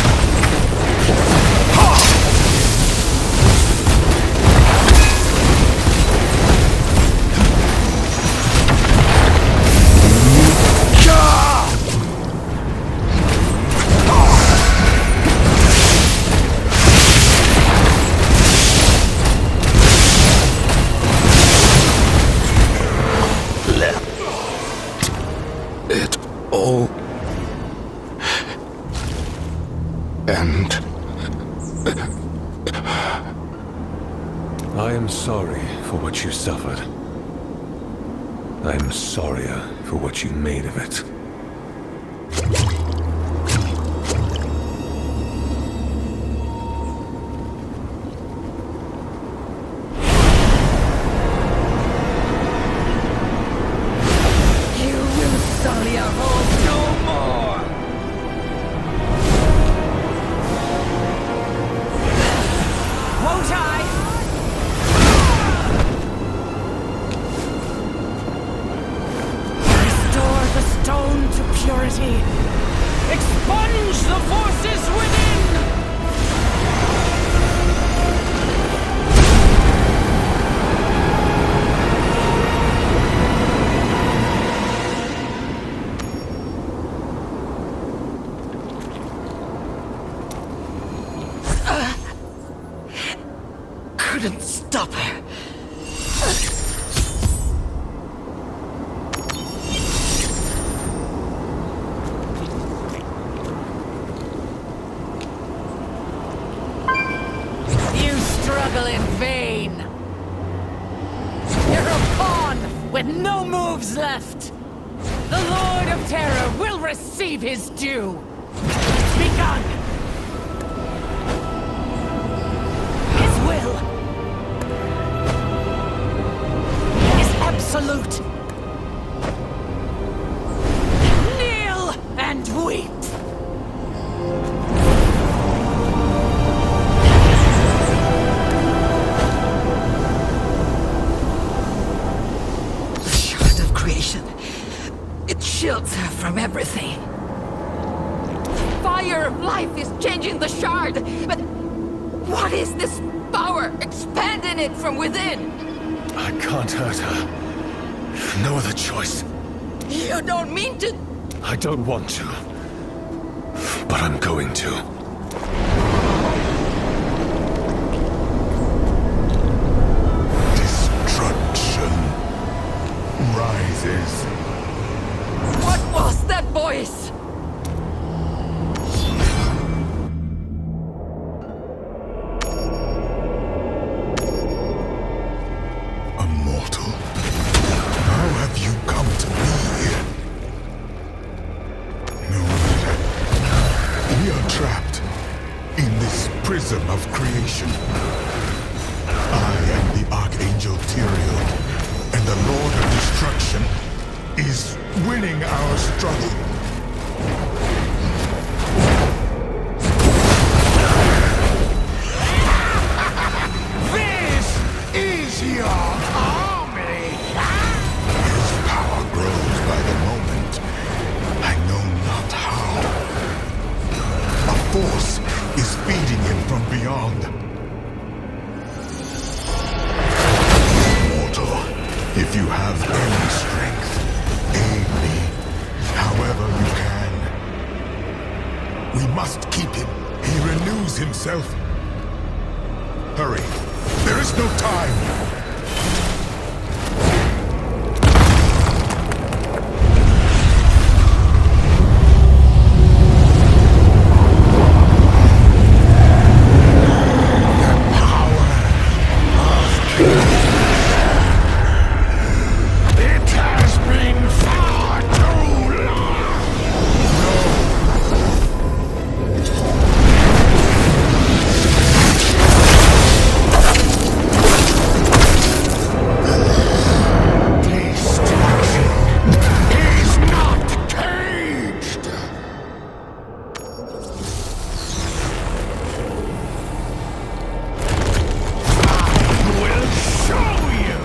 I am sorry for what you suffered. I am sorrier for what you made of it. You will sully our home no more! Won't I? Restore the stone to purity. Expunge the forces within! Couldn't stop her. You struggle in vain. You're a pawn with no moves left. The Lord of Terror will receive his due. It's begun. His will is absolute. Kneel and weep. The shard of creation. It shields her from everything. The fire of life is changing the shard, but what is this power expanding it from within? I can't hurt her. No other choice. You don't mean to... I don't want to. But I'm going to. Destruction rises. What was that voice? Immortal? How have you come to be? prism of creation. I am the Archangel Tyrael, and the Lord of Destruction is winning our struggle. This is your army! His power grows by the moment. I know not how. A force is feeding him from beyond. Mortal, if you have any strength, aid me, however you can. We must keep him. He renews himself. Hurry. There is no time. It has been far too long! Destruction is not caged! I will show you!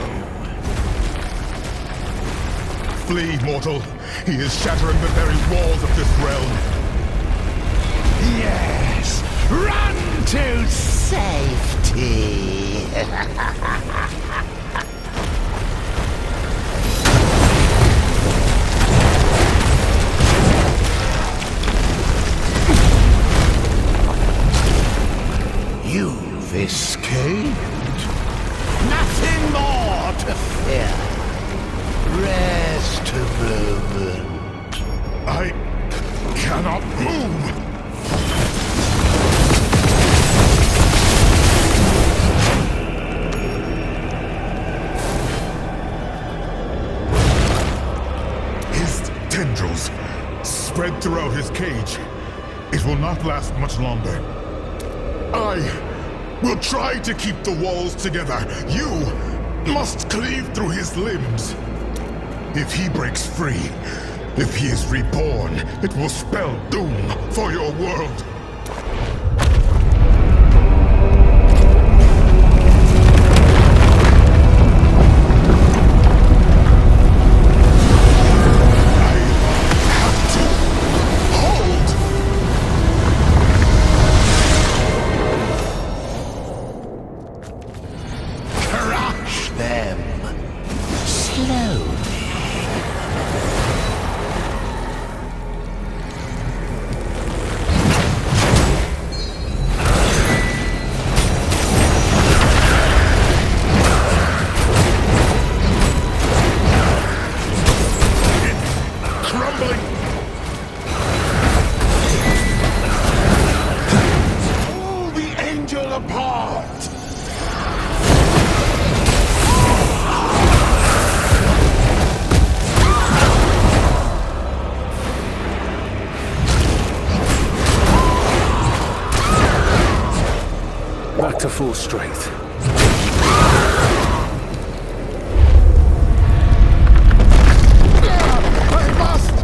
Flee, mortal. He is shattering the very walls of this realm. Yes, run to safety! You've escaped. Nothing more to fear. Rest a moment. I cannot move. His tendrils spread throughout his cage. It will not last much longer. I will try to keep the walls together. You must cleave through his limbs. If he breaks free, if he is reborn, it will spell doom for your world. Crush them. Slowly. Crumbling! Pull the angel apart! Back to full strength. I must!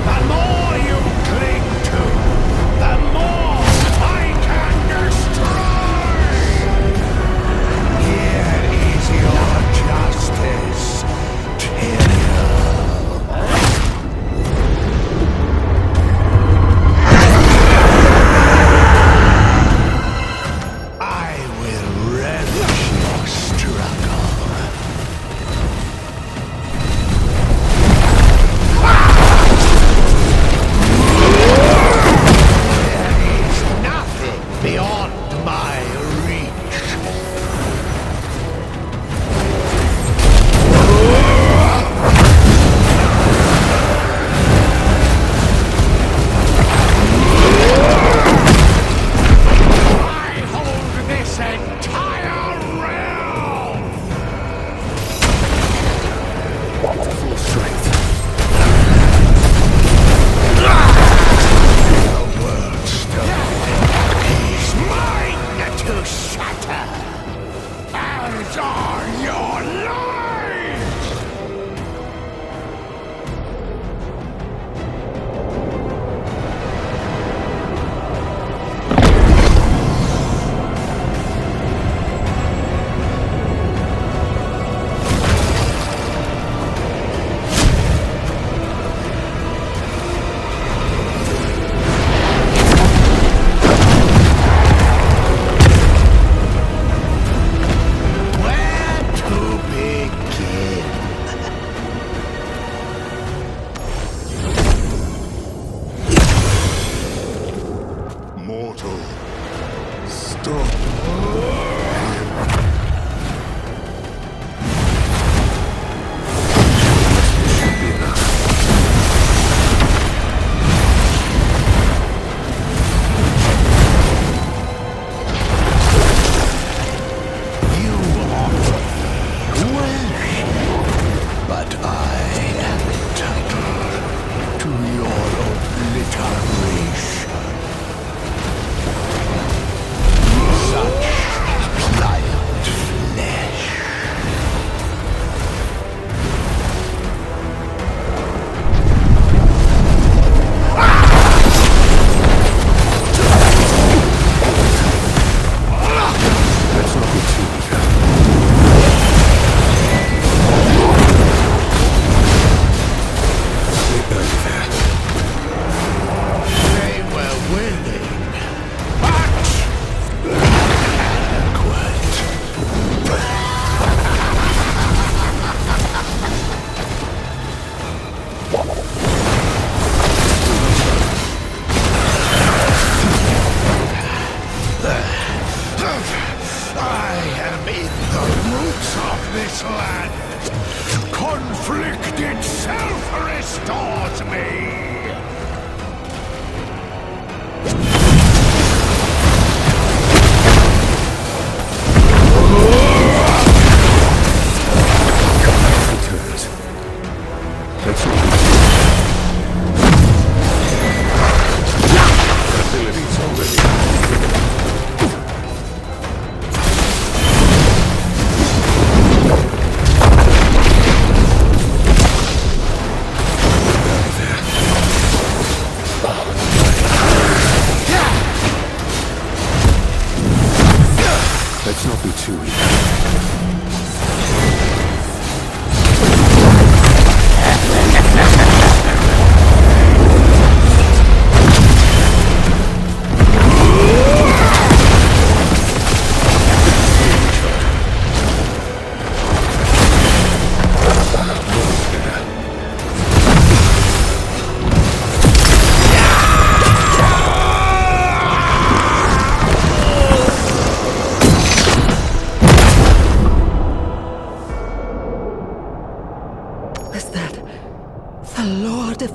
The more you cling to, the more I can destroy! Here is your justice. Immortal. Stop.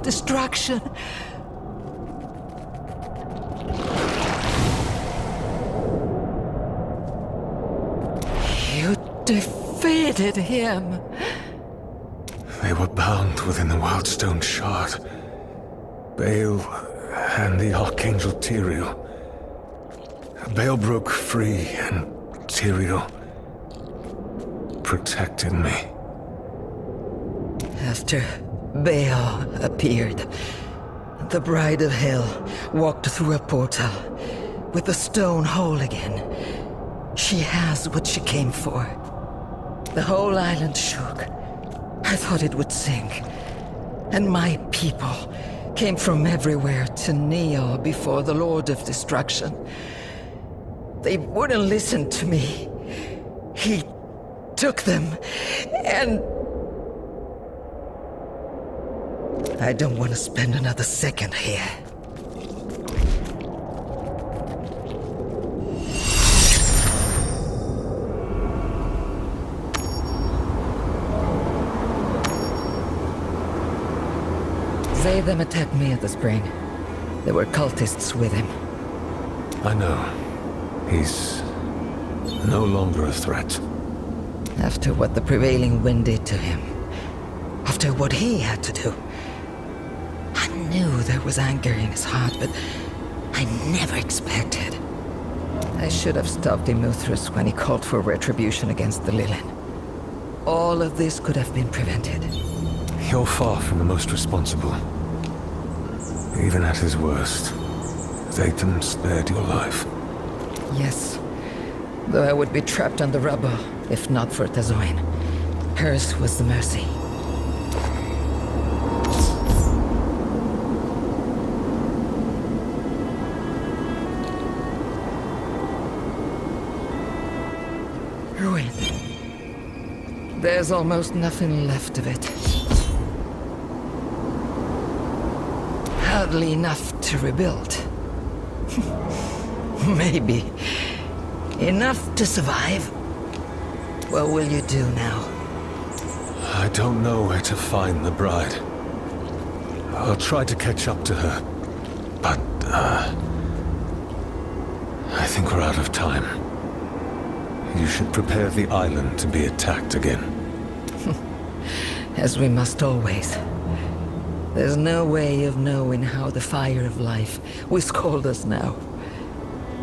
Destruction. You defeated him. They were bound within the Wildstone Shard. Baal and the Archangel Tyrael. Baal broke free and Tyrael protected me. After Baal appeared, the Bride of Hell walked through a portal with the stone whole again. She has what she came for. The whole island shook. I thought it would sink. And my people came from everywhere to kneel before the Lord of Destruction. They wouldn't listen to me. He took them, and I don't want to spend another second here. Zatham attacked me at the spring. There were cultists with him. I know. He's no longer a threat. After what the prevailing wind did to him, after what he had to do, I knew there was anger in his heart, but I never expected. I should have stopped Immortal when he called for retribution against the Lilin. All of this could have been prevented. You're far from the most responsible. Even at his worst, Zatham spared your life. Yes, though I would be trapped on the rubble if not for Tazoin. Hers was the mercy. Ruin. There's almost nothing left of it. Hardly enough to rebuild. Maybe. Enough to survive. What will you do now? I don't know where to find the bride. I'll try to catch up to her, but, I think we're out of time. You should prepare the island to be attacked again. As we must always. There's no way of knowing how the fire of life will scald us now.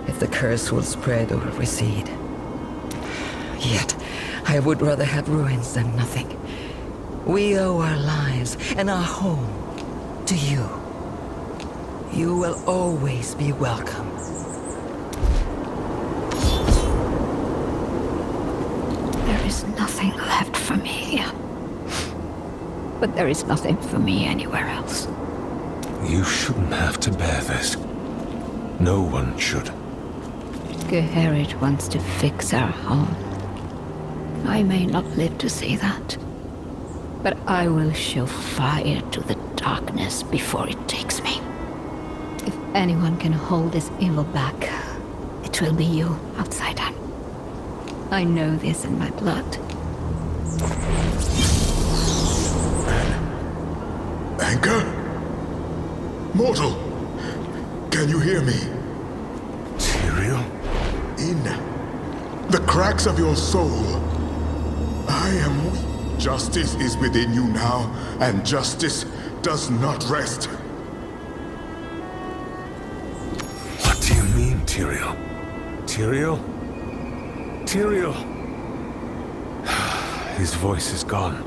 If the curse will spread or recede. Yet, I would rather have ruins than nothing. We owe our lives and our home to you. You will always be welcome. There is nothing left for me here. But there is nothing for me anywhere else. You shouldn't have to bear this. No one should. Geherit wants to fix our home. I may not live to see that. But I will show fire to the darkness before it takes me. If anyone can hold this evil back, it will be you, outsider. I know this in my blood. Anchor? Mortal! Can you hear me? Tyrael? In the cracks of your soul, I am weak. Justice is within you now, and justice does not rest. What do you mean, Tyrael? Tyrael? Tyrael! His voice is gone.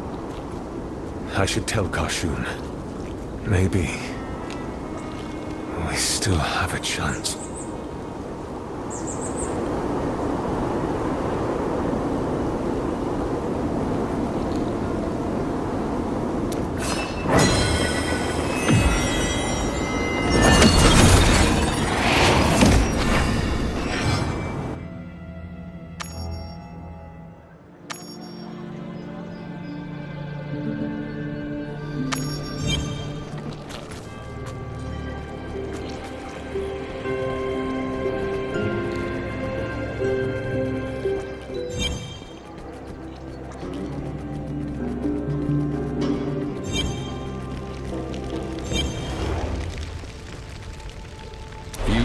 I should tell Kashun. Maybe we still have a chance.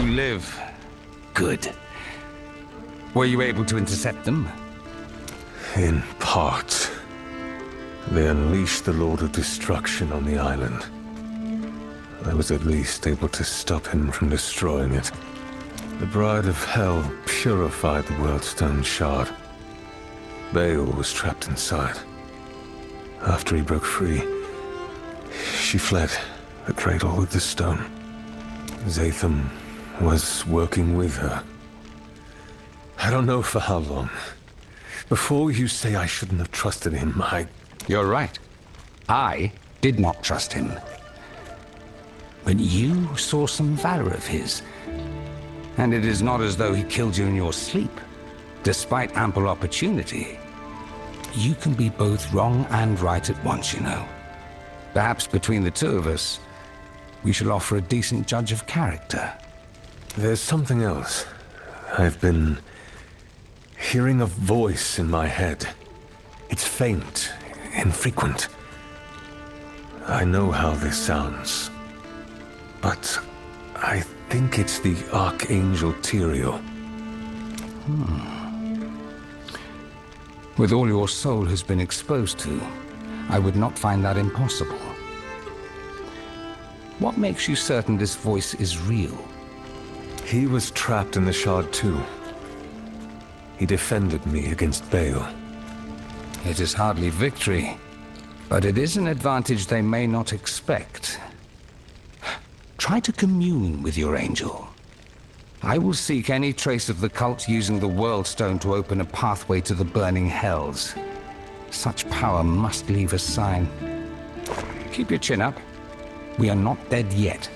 Live. Good. Were you able to intercept them? In part. They unleashed the Lord of Destruction on the island. I was at least able to stop him from destroying it. The Bride of Hell purified the Worldstone Shard. Baal was trapped inside. After he broke free, she fled the Cradle with the stone. Zatham was working with her. I don't know for how long. Before you say I shouldn't have trusted him, You're right. I did not trust him. But you saw some valor of his. And it is not as though he killed you in your sleep. Despite ample opportunity. You can be both wrong and right at once, you know. Perhaps between the two of us, we shall offer a decent judge of character. There's something else. I've been hearing a voice in my head. It's faint, infrequent. I know how this sounds, but I think it's the Archangel Tyrael. With all your soul has been exposed to, I would not find that impossible. What makes you certain this voice is real? He was trapped in the Shard too. He defended me against Baal. It is hardly victory, but it is an advantage they may not expect. Try to commune with your angel. I will seek any trace of the cult using the Worldstone to open a pathway to the burning hells. Such power must leave a sign. Keep your chin up. We are not dead yet.